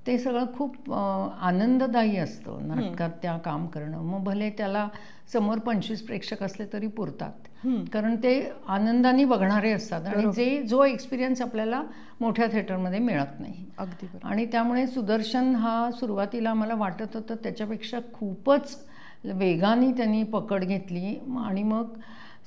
ते सगळं खूप आनंददायी असतं नाटकात त्या काम करणं. मग भले त्याला समोर 25 प्रेक्षक असले तरी पुरतात, कारण ते आनंदाने बघणारे असतात आणि जो एक्सपिरियन्स आपल्याला मोठ्या थिएटरमध्ये मिळत नाही. अगदी. आणि त्यामुळे सुदर्शन हा सुरुवातीला मला वाटत होतं त्याच्यापेक्षा खूपच वेगाने त्यांनी पकड घेतली आणि मग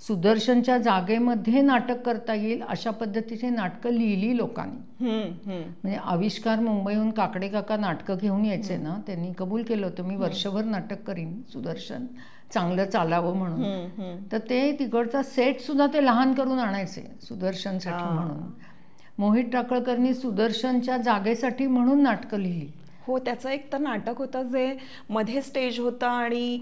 सुदर्शनच्या जागेमध्ये नाटक करता येईल अशा पद्धतीची नाटकं लिहिली लोकांनी. म्हणजे आविष्कार मुंबईहून काकडे काका नाटकं घेऊन यायचे ना, त्यांनी कबूल केलं होतं मी वर्षभर नाटक करीन सुदर्शन चांगलं चालावं म्हणून. तर ते तिकडचा सेट सुद्धा ते लहान करून आणायचे सुदर्शनसाठी म्हणून. मोहित टाकळकरनी सुदर्शनच्या जागेसाठी म्हणून नाटकं लिहिली. हो, त्याचं एक तर नाटक होतं जे मध्ये स्टेज होतं आणि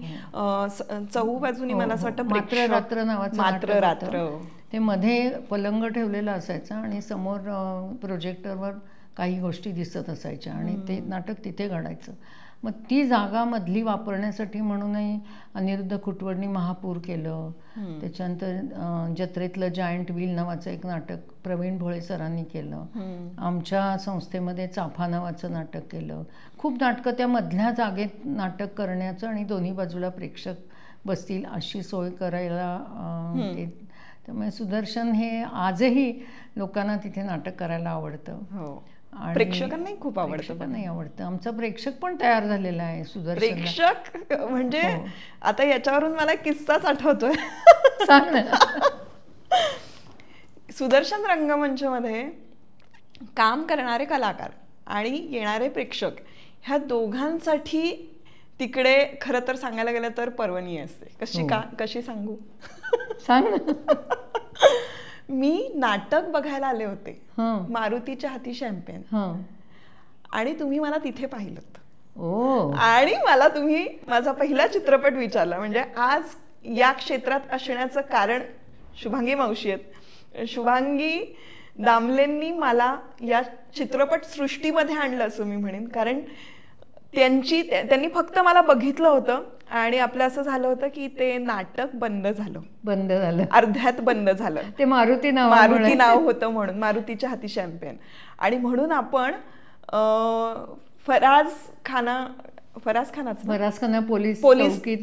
चहूबाजूनी मला असं वाटतं मात्र रात्र नावाचं मात्र रात्र. ते मध्ये पलंग ठेवलेला असायचा आणि समोर प्रोजेक्टरवर काही गोष्टी दिसत असायच्या आणि ते नाटक तिथे घडायचं. मग ती जागा मधली वापरण्यासाठी म्हणूनही अनिरुद्ध खुटवडनी महापूर केलं. त्याच्यानंतर जत्रेतलं जायंट व्हील नावाचं एक नाटक प्रवीण भोळे सरांनी केलं. आमच्या संस्थेमध्ये चाफा नावाचं नाटक केलं. खूप नाटकं त्या मधल्या जागेत नाटक करण्याचं आणि दोन्ही बाजूला प्रेक्षक बसतील अशी सोय करायला. त्यामुळे सुदर्शन हे आजही लोकांना तिथे नाटक करायला आवडतं. प्रेक्षकांनाही खूप आवडतं. नाही आवडतं. आमचा प्रेक्षक पण तयार झालेला आहे सुदर्शन. प्रेक्षक म्हणजे आता याच्यावरून मला किस्साच आठवतोय. सांग ना. सुदर्शन रंगमंचमध्ये काम करणारे कलाकार आणि येणारे प्रेक्षक ह्या दोघांसाठी तिकडे खरं तर सांगायला गेलं तर पर्वणी असते. कशी सांगू, सांग ना. मी नाटक बघायला आले होते मारुतीच्या हाती शॅम्पेन आणि तुम्ही मला तिथे पाहिलं आणि मला तुम्ही माझा पहिला चित्रपट विचारला. म्हणजे आज या क्षेत्रात असण्याचं कारण शुभांगी मावशी आहेत. शुभांगी दामलेंनी मला या चित्रपट सृष्टीमध्ये आणलं असं मी म्हणेन. कारण त्यांनी फक्त मला बघितलं होतं आणि आपलं असं झालं होतं की ते नाटक बंद झालं अर्ध्यात बंद झालं. ते मारुती नाव होतं म्हणून, मारुतीच्या हाती शॅम्पेन. आणि म्हणून आपण फराज खाना पोलीस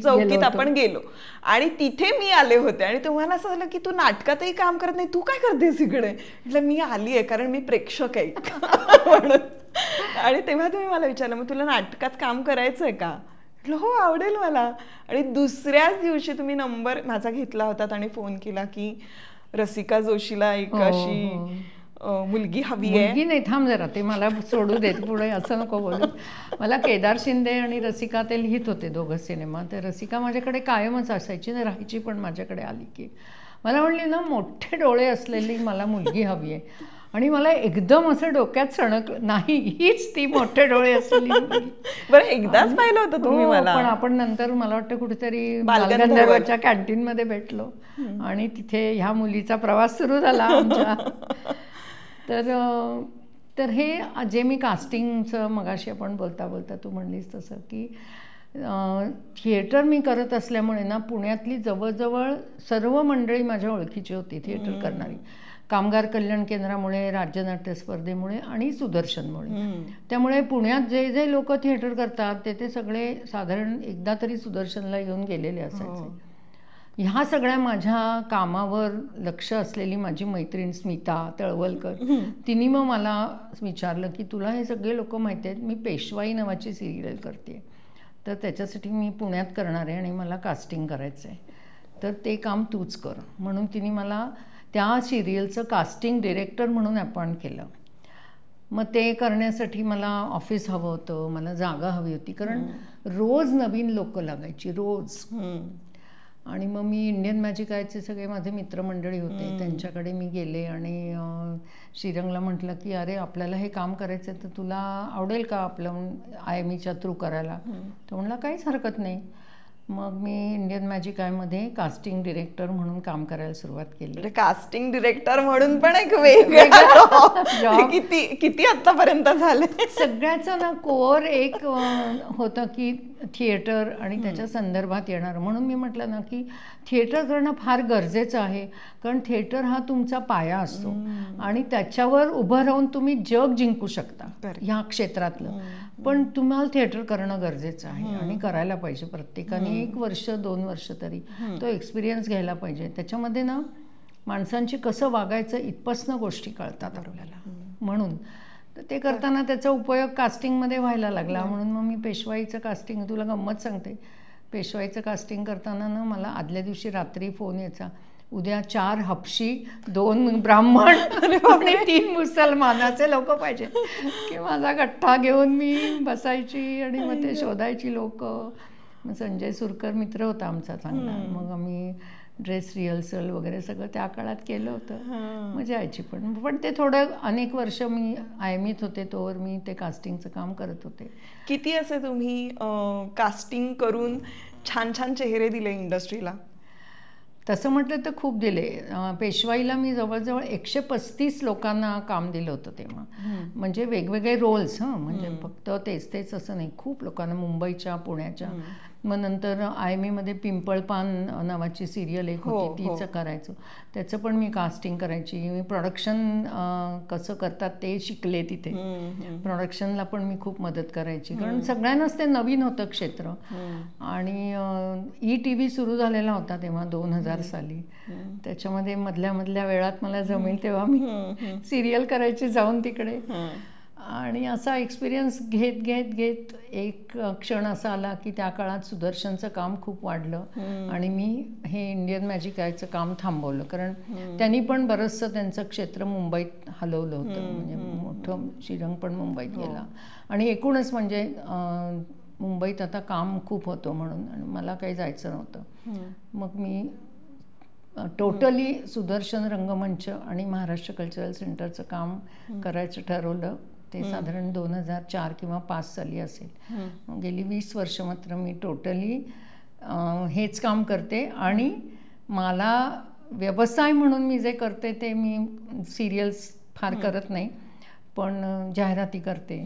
चौकीत आपण गेलो आणि तिथे मी आले होते आणि तुम्हाला असं झालं की तू नाटकातही काम करत नाही, तू काय करतेस इकडे. म्हटलं मी आली आहे कारण मी प्रेक्षक आहे म्हणून. आणि तेव्हा तुम्ही मला विचारलं मग तुला नाटकात काम करायचंय का. म्हटलं हो आवडेल मला. आणि दुसऱ्याच दिवशी तुम्ही नंबर माझा घेतला होता आणि फोन केला की रसिका जोशीला एक अशी मुलगी हवी आहे. मुलगी नाही, थांब जरा, ते मला सोडू देत पुढे असं नको बोलू. मला केदार शिंदे आणि रसिका ते लिहित होते दोघं सिनेमा. तर रसिका माझ्याकडे कायमच असायची ना, राहायची पण माझ्याकडे. आली की मला म्हणली ना मोठे डोळे असलेली मला मुलगी हवी आहे. आणि मला एकदम असं डोक्यात सणक नाही, हीच ती मोठे डोळे असलेली. बरं एकदाच पाहिलं होतं तुम्ही मला, पण आपण नंतर मला वाटतं कुठेतरी बालगंधर्वच्या कॅन्टीनमध्ये भेटलो आणि तिथे ह्या मुलीचा प्रवास सुरू झाला आमच्या. तर हे जे मी कास्टिंगचं मगाशी आपण बोलता बोलता तू म्हणलीस तसं की थिएटर मी करत असल्यामुळे ना पुण्यातली जवळजवळ सर्व मंडळी माझ्या ओळखीची होती थिएटर करणारी. कामगार कल्याण केंद्रामुळे, राज्यनाट्य स्पर्धेमुळे आणि सुदर्शनमुळे. त्यामुळे पुण्यात जे जे लोक थिएटर करतात ते सगळे साधारण एकदा तरी सुदर्शनला येऊन गेलेले असायचे. ह्या सगळ्या माझ्या कामावर लक्ष असलेली माझी मैत्रीण स्मिता तळवलकर, तिने मग मला विचारलं की तुला हे सगळे लोक माहिती आहेत, मी पेशवाई नावाची सिरियल करते, तर त्याच्यासाठी मी पुण्यात करणार आहे आणि मला कास्टिंग करायचं आहे, तर ते काम तूच कर. म्हणून तिने मला त्या सिरियलचं कास्टिंग डिरेक्टर म्हणून अपॉइंट केलं. मग ते करण्यासाठी मला ऑफिस हवं होतं, मला जागा हवी होती, कारण रोज नवीन लोक लागायची रोज. आणि मग मी इंडियन मॅजिक आयचे सगळे माझे मित्रमंडळी होते, त्यांच्याकडे मी गेले आणि श्रीरंगला म्हटलं की अरे आपल्याला हे काम करायचं तर तुला आवडेल का आपलं IMEच्या थ्रू करायला. तो म्हणला काहीच हरकत नाही. मग मी इंडियन मॅजिक आयमध्ये कास्टिंग डिरेक्टर म्हणून काम करायला सुरुवात केली. म्हणजे कास्टिंग डिरेक्टर म्हणून पण एक वेगळा किती किती आतापर्यंत झाले. सगळ्याचं ना कोर एक होतं की थिएटर आणि त्याच्या संदर्भात येणार. म्हणून मी म्हटलं ना की थिएटर करणं फार गरजेचं आहे, कारण थिएटर हा तुमचा पाया असतो आणि त्याच्यावर उभं राहून तुम्ही जग जिंकू शकता ह्या क्षेत्रातलं. पण तुम्हाला थिएटर करणं गरजेचं आहे आणि करायला पाहिजे. प्रत्येकाने 1 वर्ष 2 वर्ष तरी तो एक्सपिरियन्स घ्यायला पाहिजे. त्याच्यामध्ये ना माणसांची कसं वागायचं इथपासनं गोष्टी कळतात आपल्याला. म्हणून तर ते करताना त्याचा उपयोग कास्टिंगमध्ये व्हायला लागला. म्हणून मग मी पेशवाईचं कास्टिंग, तुला गंमत सांगते, पेशवाईचं कास्टिंग करताना ना मला आदल्या दिवशी रात्री फोन यायचा, उद्या 4 हपशी 2 ब्राह्मण आणि 3 मुसलमानाचे लोक पाहिजे. की माझा गठ्ठा घेऊन मी बसायची आणि मग ते शोधायची लोक. मग संजय सुरकर मित्र होता आमचा चांगला, मग आम्ही ड्रेस रिहर्सल वगैरे सगळं त्या काळात केलं होतं. मजा यायची. पण ते थोडं अनेक वर्ष मी IMEत होते तोवर मी ते कास्टिंगचं काम करत होते. किती असे तुम्ही कास्टिंग करून छान छान चेहरे दिले इंडस्ट्रीला? तसं म्हटलं तर खूप दिले. पेशवाईला मी जवळजवळ 135 लोकांना काम दिलं होतं तेव्हा. म्हणजे वेगवेगळे रोल्स, म्हणजे फक्त तेच असं नाही, खूप लोकांना, मुंबईच्या, पुण्याच्या. मग नंतर IMEमध्ये पिंपळपान नावाची सिरियल एक होती, तीच करायचो. त्याचं पण मी कास्टिंग करायची. मी प्रोडक्शन कसं करतात ते शिकले तिथे. प्रोडक्शनला पण मी खूप मदत करायची, कारण सगळ्यांनाच ते नवीन होतं क्षेत्र. आणि ETV सुरू झालेला होता तेव्हा 2000 साली. त्याच्यामध्ये मधल्या वेळात मला जमेल तेव्हा मी सिरियल करायची जाऊन तिकडे. आणि असा एक्सपिरियन्स घेत एक क्षण असा आला की त्या काळात सुदर्शनचं काम खूप वाढलं आणि मी हे इंडियन मॅजिक आयचं काम थांबवलं, कारण त्यांनी पण बरंचसं त्यांचं क्षेत्र मुंबईत हलवलं होतं. म्हणजे मोठं श्रीरंग पण मुंबईत गेला आणि एकूणच म्हणजे मुंबईत आता काम खूप होतं म्हणून, आणि मला काही जायचं नव्हतं. मग मी टोटली सुदर्शन रंगमंच आणि महाराष्ट्र कल्चरल सेंटरचं काम करायचं ठरवलं. ते साधारण 2004 किंवा 5 साली असेल. गेली 20 वर्ष मात्र मी टोटली हेच काम करते. आणि मला व्यवसाय म्हणून मी जे करते ते मी सिरियल्स फार करत नाही, पण जाहिराती करते,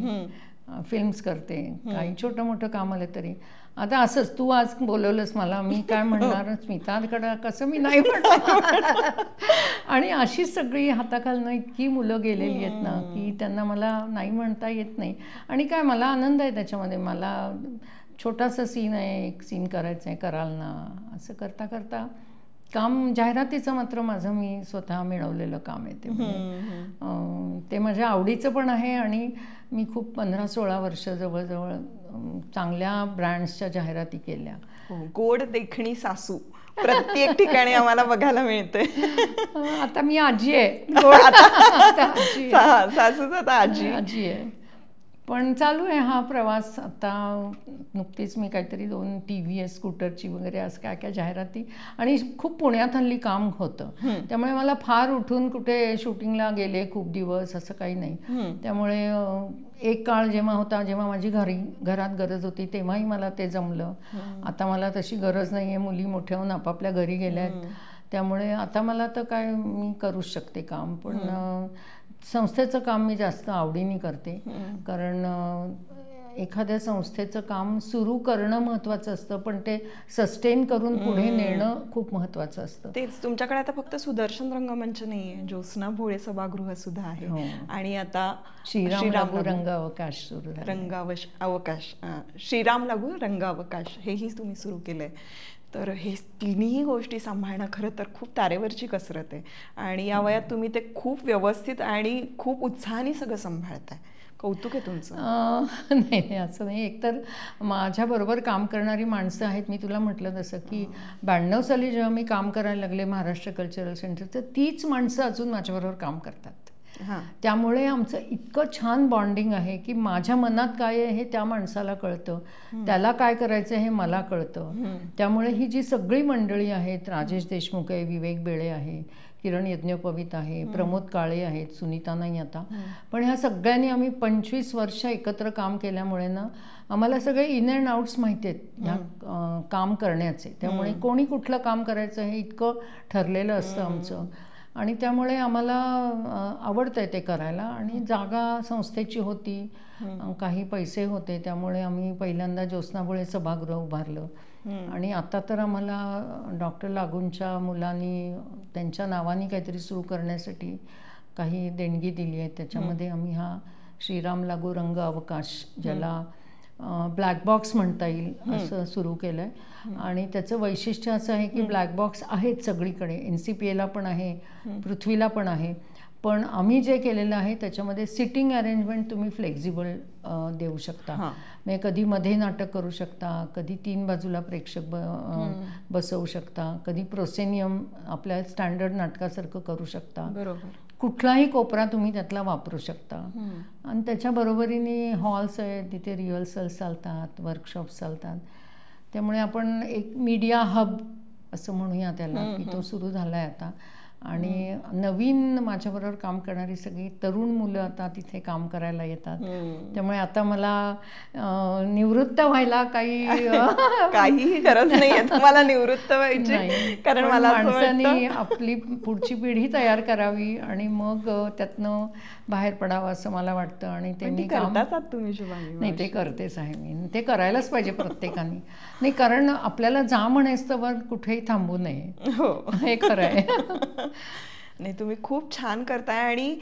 फिल्म्स करते, काही छोटं मोठं काम आलं तरी. आता असंच तू आज बोलवलंस मला, मी काय म्हणणार, स्मिताकडं कसं मी नाही म्हणणार. आणि अशी सगळी हाताखालनं इतकी मुलं गेलेली आहेत ना की त्यांना मला नाही म्हणता येत नाही. आणि काय मला आनंद आहे त्याच्यामध्ये. मला छोटासा सीन आहे, एक सीन करायचं आहे, कराल ना, असं करता करता काम. जाहिरातीचं मात्र माझं मी स्वतः मिळवलेलं काम आहे ते माझ्या आवडीचं पण आहे. आणि मी खूप 15-16 वर्ष जवळजवळ चांगल्या ब्रँड्सच्या जाहिराती केल्या. गोड देखणी सासू प्रत्येक ठिकाणी आम्हाला बघायला मिळते. आता मी आजी आहे, सासूच आता आजी आहे. पण चालू आहे हा प्रवास. आता नुकतीच मी काहीतरी 2 TVS स्कूटरची वगैरे असं काय काय जाहिराती, आणि खूप पुण्यात हल्ली काम होतं, त्यामुळे मला फार उठून कुठे शूटिंगला गेले खूप दिवस असं काही नाही. त्यामुळे एक काळ जेव्हा होता, जेव्हा माझी घरात गरज होती, तेव्हाही मला ते जमलं. आता मला तशी गरज नाही आहे, मुली मोठ्या होऊन आपापल्या घरी गेल्या आहेत, त्यामुळे आता मला तर काय मी करूच शकते काम. पण संस्थेचं काम मी जास्त आवडीने करते, कारण एखाद्या संस्थेचं काम सुरू करणं महत्त्वाचं असतं, पण ते सस्टेन करून पुढे नेणं खूप महत्त्वाचं असतं. तेच तुमच्याकडे आता फक्त सुदर्शन रंगमंच नाही आहे, ज्योत्स्ना भोळे सभागृह सुद्धा आहे, आणि आता श्रीराम रंगावकाश सुरू अवकाश, श्रीराम लागू रंगावकाश हेही तुम्ही सुरू केलंय. तर हे तिन्ही गोष्टी सांभाळणं खरं तर खूप तारेवरची कसरत आहे, आणि या वयात तुम्ही ते खूप व्यवस्थित आणि खूप उत्साहाने सगळं सांभाळताय. कौतुक आहे तुमचं. नाही असं नाही. एकतर माझ्याबरोबर काम करणारी माणसं आहेत. मी तुला म्हटलं तसं की 92 साली जेव्हा मी काम करायला लागले महाराष्ट्र कल्चरल सेंटर, तर तीच माणसं अजून माझ्याबरोबर काम करतात. त्यामुळे आमचं इतकं छान बॉन्डिंग आहे की माझ्या मनात काय आहे हे त्या माणसाला कळतं, त्याला काय करायचं हे मला कळतं. त्यामुळे ही जी सगळी मंडळी आहेत, राजेश देशमुख आहे, विवेक बेळे आहे, किरण यज्ञोपवीत आहे, प्रमोद काळे आहेत, सुनीता नाही आता, पण ह्या सगळ्यांनी आम्ही 25 वर्ष एकत्र काम केल्यामुळे ना आम्हाला सगळे इन अँड आउट्स माहिती आहेत ह्या काम करण्याचे. त्यामुळे कोणी कुठलं काम करायचं हे इतकं ठरलेलं असतं आमचं, आणि त्यामुळे आम्हाला आवडतं आहे ते करायला. आणि जागा संस्थेची होती, काही पैसे होते, त्यामुळे आम्ही पहिल्यांदा ज्योत्स्नाबुळे सभागृह उभारलं. आणि आता तर आम्हाला डॉक्टर लागूंच्या मुलांनी त्यांच्या नावाने काहीतरी सुरू करण्यासाठी काही देणगी दिली आहे. त्याच्यामध्ये आम्ही हा श्रीराम लागू रंग अवकाश, ज्याला ब्लॅक बॉक्स म्हणता येईल, असं सुरू केलं आहे. आणि त्याचं वैशिष्ट्य असं आहे की ब्लॅक बॉक्स आहेत सगळीकडे, NCPAला पण आहे, पृथ्वीला पण आहे, पण आम्ही जे केलेलं आहे त्याच्यामध्ये सिटिंग अरेंजमेंट तुम्ही फ्लेक्झिबल देऊ शकता. म्हणजे कधी मध्ये नाटक करू शकता, कधी 3 बाजूला प्रेक्षक बसवू शकता, कधी प्रोसेनियम आपल्या स्टँडर्ड नाटकासारखं करू शकता. बरोबर. कुठलाही कोपरा तुम्ही त्यातला वापरू शकता. आणि त्याच्या बरोबरीने हॉल्स आहेत, तिथे रिहर्सल्स चालतात, वर्कशॉप्स चालतात. त्यामुळे आपण एक मीडिया हब असं म्हणूया त्याला, की तो सुरू झाला आहे आता. आणि नवीन माझ्याबरोबर काम करणारी सगळी तरुण मुलं आता तिथे काम करायला येतात. त्यामुळे आता मला निवृत्त व्हायला काहीही गरज नाहीये तुम्हाला निवृत्त व्हायची, कारण मला माणसाने आपली पुढची पिढी तयार करावी आणि मग त्यातनं बाहेर पडावं असं मला वाटतं. आणि ते मी नाही, ते करतेच आहे मी, ते करायलाच पाहिजे प्रत्येकाने. नाही, कारण आपल्याला जा म्हणायचं वर कुठेही थांबू नये, हे खरं आहे. नाही, तुम्ही खूप छान करताय. आणि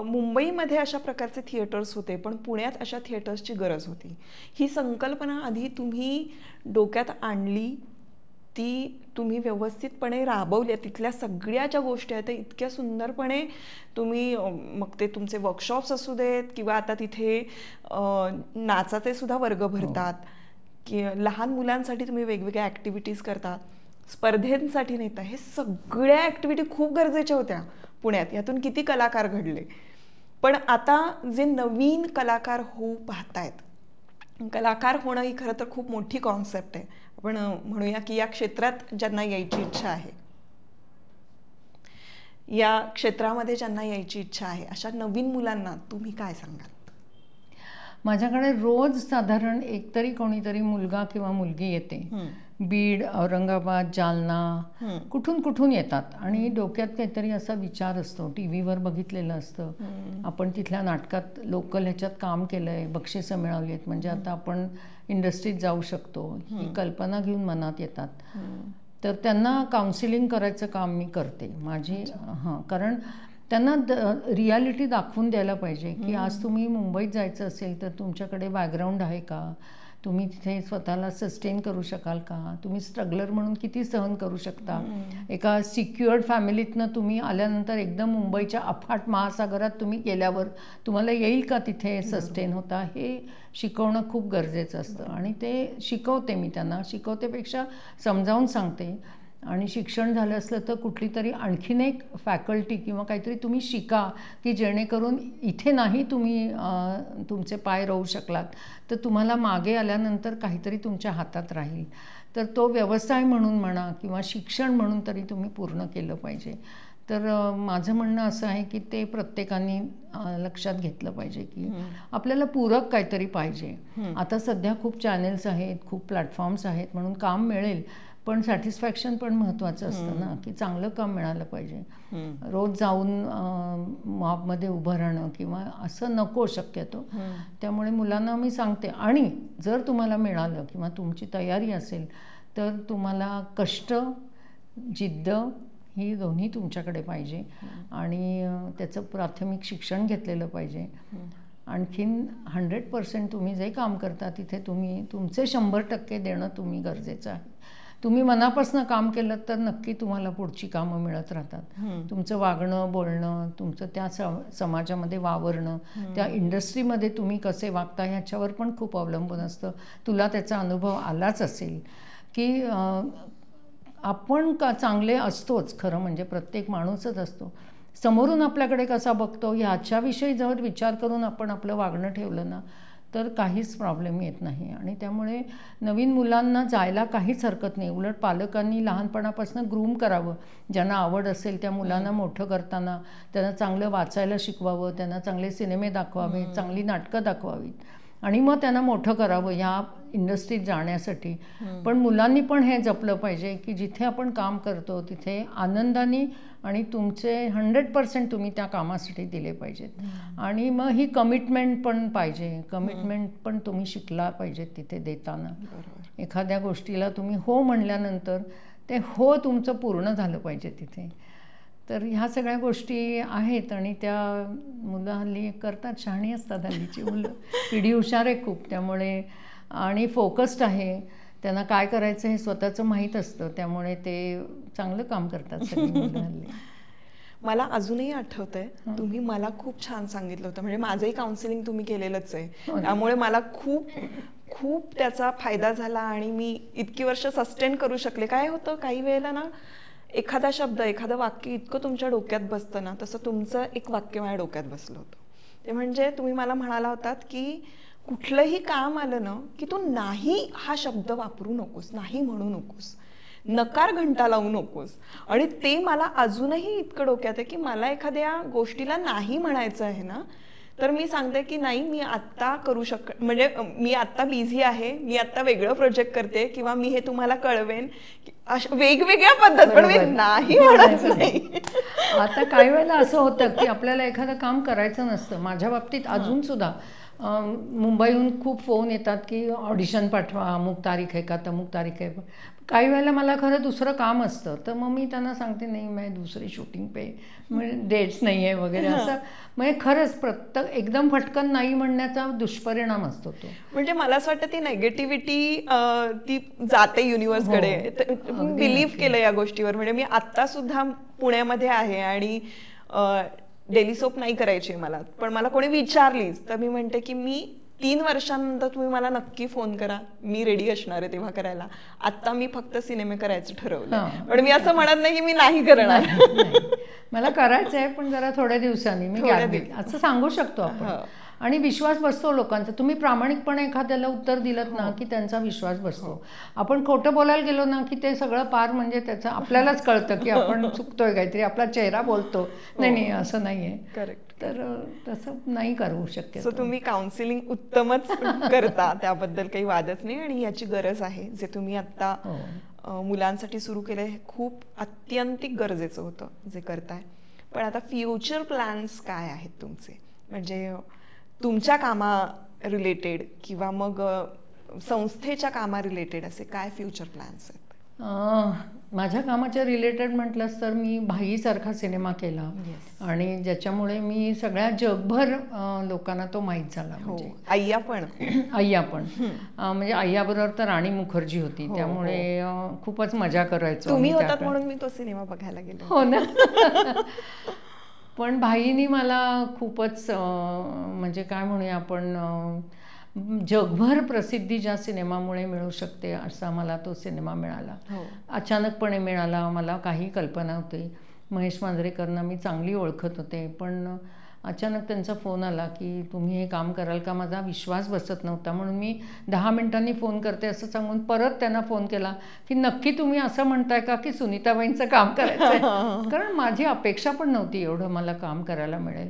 मुंबईमध्ये अशा प्रकारचे थिएटर्स होते, पण पुण्यात अशा थिएटर्सची गरज होती. ही संकल्पना आधी तुम्ही डोक्यात आणली, ती तुम्ही व्यवस्थितपणे राबवल्या, तिथल्या सगळ्या ज्या गोष्टी आहेत त्या इतक्या सुंदरपणे तुम्ही, मग ते तुमचे वर्कशॉप्स असू देत किंवा आता तिथे नाचाचे सुद्धा वर्ग भरतात, की लहान मुलांसाठी तुम्ही वेगवेगळ्या ॲक्टिव्हिटीज करतात, स्पर्धेंसाठी नेता, हे सगळ्या ॲक्टिव्हिटी खूप गरजेच्या होत्या पुण्यात. यातून किती कलाकार घडले. पण आता जे नवीन कलाकार होऊ पाहतायत, कलाकार होणं ही खरं तर खूप मोठी कॉन्सेप्ट आहे. आपण म्हणूया की या क्षेत्रात ज्यांना यायची इच्छा आहे, या क्षेत्रामध्ये ज्यांना यायची इच्छा आहे, अशा नवीन मुलांना तुम्ही काय सांगाल? माझ्याकडे रोज साधारण एकतरी कोणीतरी मुलगा किंवा मुलगी येते. बीड, औरंगाबाद, जालना, कुठून कुठून येतात. आणि डोक्यात काहीतरी असा विचार असतो, टीव्हीवर बघितलेलं असतं, आपण तिथल्या नाटकात लोकल ह्याच्यात काम केलंय, बक्षिसं मिळवली आहेत, म्हणजे आता आपण इंडस्ट्रीत जाऊ शकतो, ही कल्पना घेऊन मनात येतात. तर त्यांना काउन्सिलिंग करायचं काम मी करते माझी. कारण त्यांना रियालिटी दाखवून द्यायला पाहिजे की आज तुम्ही मुंबईत जायचं असेल तर तुमच्याकडे बॅकग्राऊंड आहे का, तुम्ही तिथे स्वतःला सस्टेन करू शकाल का, तुम्ही स्ट्रगलर म्हणून किती सहन करू शकता. एका सिक्युअर्ड फॅमिलीतनं तुम्ही आल्यानंतर एकदम मुंबईच्या अफाट महासागरात तुम्ही गेल्यावर तुम्हाला येईल का तिथे सस्टेन होता, हे शिकवणं खूप गरजेचं असतं. आणि ते शिकवते मी त्यांना, शिकवतेपेक्षा समजावून सांगते. आणि शिक्षण झालं असलं तर कुठली तरी आणखीन एक फॅकल्टी किंवा काहीतरी तुम्ही शिका की जेणेकरून इथे नाही तुम्ही तुमचे पाय रोवू शकलात तर तुम्हाला मागे आल्यानंतर काहीतरी तुमच्या हातात राहील. तर तो व्यवसाय म्हणून म्हणा किंवा शिक्षण म्हणून तरी तुम्ही पूर्ण केलं पाहिजे. तर माझं म्हणणं असं आहे की ते प्रत्येकाने लक्षात घेतलं पाहिजे की आपल्याला पूरक काहीतरी पाहिजे. आता सध्या खूप चॅनेल्स आहेत, खूप प्लॅटफॉर्म्स आहेत, म्हणून काम मिळेल, पण सॅटिस्फॅक्शन पण महत्त्वाचं असतं ना, की चांगलं काम मिळालं पाहिजे. रोज जाऊन मॉबमध्ये उभं राहणं किंवा असं नको शक्यतो. त्यामुळे मुलांना मी सांगते, आणि जर तुम्हाला मिळालं किंवा तुमची तयारी असेल तर तुम्हाला कष्ट, जिद्द ही दोन्ही तुमच्याकडे पाहिजे. आणि त्याचं प्राथमिक शिक्षण घेतलेलं पाहिजे. आणखीन 100% तुम्ही जे काम करता तिथे तुम्ही तुमचे 100% देणं तुम्ही गरजेचं आहे. तुम्ही मनापासून काम केलं तर नक्की तुम्हाला पुढची कामं मिळत राहतात. तुमचं वागणं, बोलणं, तुमचं त्या समाजामध्ये वावरणं, त्या इंडस्ट्रीमध्ये तुम्ही कसे वागता ह्याच्यावर पण खूप अवलंबून असतं. तुला त्याचा अनुभव आलाच असेल की आपण का चांगले असतोच, खरं म्हणजे प्रत्येक माणूसच असतो, समोरून आपल्याकडे कसा बघतो ह्याच्याविषयी जर विचार करून आपण आपलं वागणं ठेवलं ना तर काहीच प्रॉब्लेम येत नाही. आणि त्यामुळे नवीन मुलांना जायला काहीच हरकत नाही. उलट पालकांनी लहानपणापासून ग्रूम करावं. ज्यांना आवड असेल त्या मुलांना मोठं करताना त्यांना चांगलं वाचायला शिकवावं, त्यांना चांगले सिनेमे दाखवावे, चांगली नाटकं दाखवावीत आणि मग त्यांना मोठं करावं ह्या इंडस्ट्रीत जाण्यासाठी. पण मुलांनी पण हे जपलं पाहिजे की जिथे आपण काम करतो तिथे आनंदाने आणि तुमचे 100% तुम्ही त्या कामासाठी दिले पाहिजेत. आणि मग ही कमिटमेंट पण पाहिजे. कमिटमेंट पण तुम्ही शिकला पाहिजेत तिथे देताना. एखाद्या गोष्टीला तुम्ही हो म्हणल्यानंतर ते हो तुमचं पूर्ण झालं पाहिजे तिथे. तर ह्या सगळ्या गोष्टी आहेत आणि त्या मुलं हल्ली करतात. शहाणी असतात हल्लीची मुलं. पिढी हुशार आहे खूप. त्यामुळे आणि फोकस्ड आहे. त्यांना काय करायचं हे स्वतःचं माहीत असतं. त्यामुळे ते चांगलं काम करतात सगळी मुलं हल्ली. मला अजूनही आठवतंय तुम्ही मला खूप छान सांगितलं होतं. म्हणजे माझंही काउन्सिलिंग तुम्ही केलेलंच आहे. त्यामुळे मला खूप खूप त्याचा फायदा झाला आणि मी इतकी वर्ष सस्टेन करू शकले. काय होतं काही वेळेला ना एखादा शब्द एखादं वाक्य इतकं तुमच्या डोक्यात बसतं ना तसं तुमचं एक वाक्य माझ्या डोक्यात बसलं होतं. ते म्हणजे तुम्ही मला म्हणाला होतात की कुठलंही काम आलं ना की तू नाही हा शब्द वापरू नकोस, नाही म्हणू नकोस, नकार घंटा लावू नकोस. आणि ते मला अजूनही इतकं डोक्यात आहे की मला एखाद्या गोष्टीला नाही म्हणायचं आहे ना तर मी सांगते की नाही मी आत्ता करू म्हणजे मी आत्ता बिझी आहे, मी आत्ता वेगळं प्रोजेक्ट करते किंवा मी हे तुम्हाला कळवेन. अशा वेगवेगळ्या पद्धत पण मी नाही म्हणायचं नाही. आता काही वेळेला असं होतं की आपल्याला एखादं काम करायचं नसतं. माझ्या बाबतीत अजून सुद्धा मुंबईहून खूप फोन येतात की ऑडिशन पाठवा, अमुक तारीख आहे का तमुक तारीख आहे. काही वेळेला मला खरं दुसरं काम असतं तर मग मी त्यांना सांगते नाही मैं दुसरी शूटिंग पे म्हणजे डेट्स नाही आहे वगैरे असं. म्हणजे खरंच प्रत्येक एकदम फटकन नाही म्हणण्याचा दुष्परिणाम असतो तो. म्हणजे मला असं वाटतं ती नेगेटिव्हिटी ती जाते युनिव्हर्सकडे. बिलीव्ह केलं या गोष्टीवर. म्हणजे मी आत्ता सुद्धा पुण्यामध्ये आहे आणि डेली सोप नाही करायची मला. पण मला कोणी विचारलीच तर मी म्हणते की मी 3 वर्षांनंतर तुम्ही मला नक्की फोन करा, मी रेडी असणार आहे तेव्हा करायला. आत्ता मी फक्त सिनेमे करायचं ठरवलं. पण मी असं म्हणत नाही की मी नाही करणार. मला करायचं आहे पण जरा थोड्या दिवसांनी मी असं सांगू शकतो आपण. आणि विश्वास बसतो लोकांचा. तुम्ही प्रामाणिकपणे एखाद्याला उत्तर दिलत ना की त्यांचा विश्वास बसतो. आपण खोटं बोलायला गेलो ना की ते सगळं पार म्हणजे त्याचं आपल्यालाच कळतं की आपण चुकतोय काहीतरी. आपला चेहरा बोलतो नाही असं नाही आहे. करेक्ट. तर तसं नाही करू शक्य. सो तुम्ही काउन्सिलिंग उत्तमच करता, त्याबद्दल काही वादच नाही. आणि याची गरज आहे. जे तुम्ही आत्ता मुलांसाठी सुरू केलंय हे खूप अत्यंतिक गरजेचं होतं जे करताय. पण आता फ्युचर प्लॅन्स काय आहेत तुमचे? म्हणजे तुमच्या कामा रिलेटेड किंवा मग संस्थेच्या कामा रिलेटेड असे काय फ्युचर प्लॅन्स आहेत? माझ्या कामाच्या रिलेटेड म्हटलंच तर मी भाईसारखा सिनेमा केला आणि ज्याच्यामुळे मी सगळ्या जगभर लोकांना तो माहीत झाला. म्हणजे अय्या पण म्हणजे अय्याबरोबर तर राणी मुखर्जी होती. त्यामुळे खूपच मजा करायचो. तुम्ही होतात म्हणून मी तो सिनेमा बघायला गेलो. हो ना. पण भाईनी मला खूपच म्हणजे काय म्हणूया आपण जगभर प्रसिद्धी ज्या सिनेमामुळे मिळू शकते असा मला तो सिनेमा मिळाला. अचानकपणे मिळाला. मला काही कल्पना होती. महेश मांजरेकरांना मी चांगली ओळखत होते पण अचानक त्यांचा फोन आला की तुम्ही हे काम कराल का. माझा विश्वास बसत नव्हता म्हणून मी 10 मिनिटांनी फोन करते असं सांगून परत त्यांना फोन केला की नक्की तुम्ही असं म्हणताय का की सुनीताबाईंचं काम करायचं आहे. कारण माझी अपेक्षा पण नव्हती एवढं मला काम करायला मिळेल.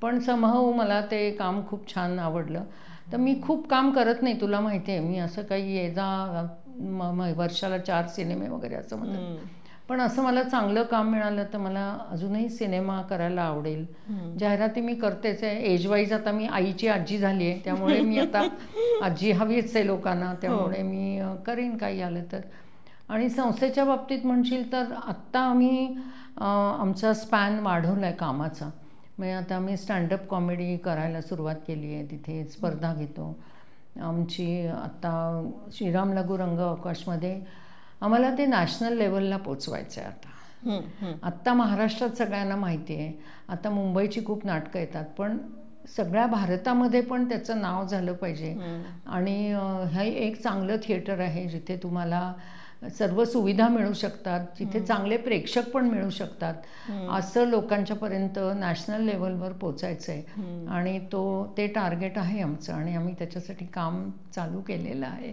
पण समहाऊ मला ते काम खूप छान आवडलं. तर मी खूप काम करत नाही तुला माहिती आहे. मी असं काही ये जा वर्षाला 4 सिनेमे वगैरे असं म्हणत. पण असं मला चांगलं काम मिळालं तर मला अजूनही सिनेमा करायला आवडेल. जाहिराती मी करतेच आहे. एज वाईज आता मी आईची आजी झाली आहे त्यामुळे मी आता आजी हवीच आहे लोकांना. त्यामुळे मी करीन काही आलं तर. आणि संस्थेच्या बाबतीत म्हणशील तर आत्ता आम्ही आमचा स्पॅन वाढवला आहे कामाचा. म्हणजे आता आम्ही स्टँडअप कॉमेडी करायला सुरुवात केली आहे. तिथे स्पर्धा घेतो. आमची आत्ता श्रीराम लघु रंग अवकाशमध्ये आम्हाला ते नॅशनल लेवलला पोचवायचं आहे आता. आत्ता महाराष्ट्रात सगळ्यांना माहिती आहे. आता मुंबईची खूप नाटकं येतात पण सगळ्या भारतामध्ये पण त्याचं नाव झालं पाहिजे. आणि हे एक चांगलं थिएटर आहे जिथे तुम्हाला सर्व सुविधा मिळू शकतात, जिथे चांगले प्रेक्षक पण मिळू शकतात, असं लोकांच्यापर्यंत नॅशनल लेवलवर पोचायचं आहे. आणि ते टार्गेट आहे आमचं आणि आम्ही त्याच्यासाठी काम चालू केलेलं आहे.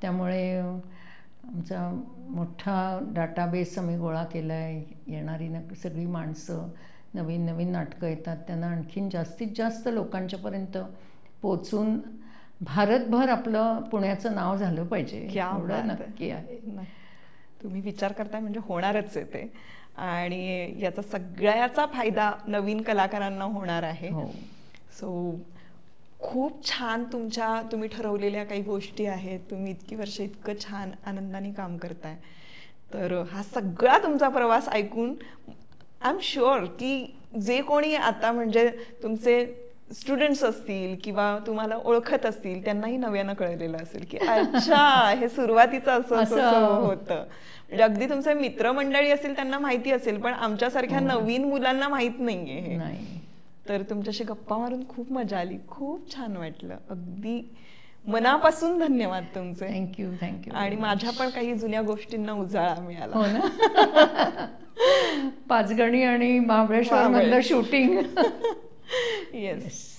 त्यामुळे आमचा मोठा डाटाबेस आम्ही गोळा केला आहे. येणारी सगळी माणसं, नवीन नवीन नाटकं येतात, त्यांना आणखीन जास्तीत जास्त लोकांच्यापर्यंत पोचून भारतभर आपलं पुण्याचं नाव झालं पाहिजे, एवढं नक्की आहे. तुम्ही विचार करताय म्हणजे होणारच आहे ते. आणि याचा सगळ्याचा फायदा नवीन कलाकारांना होणार आहे. सो खूप छान तुम्ही ठरवलेल्या काही गोष्टी आहेत. तुम्ही इतकी वर्ष इतकं छान आनंदाने काम करताय. तर हा सगळा तुमचा प्रवास ऐकून आय एम शुअर की जे कोणी आता म्हणजे तुमचे स्टुडंट्स असतील किंवा तुम्हाला ओळखत असतील त्यांनाही नव्यानं कळलेलं असेल की अच्छा हे सुरुवातीचं असं होतं. म्हणजे अगदी तुमचे मित्रमंडळी असेल त्यांना माहिती असेल, पण आमच्यासारख्या नवीन मुलांना माहित नाहीये हे. तर तुमच्याशी गप्पा मारून खूप मजा आली, खूप छान वाटलं. अगदी मनापासून धन्यवाद तुमचे. थँक्यू. आणि माझ्या पण काही जुन्या गोष्टींना उजाळा मिळाला. हो ना. पाचगणी आणि महाबळेश्वर मधलं शूटिंग. येस.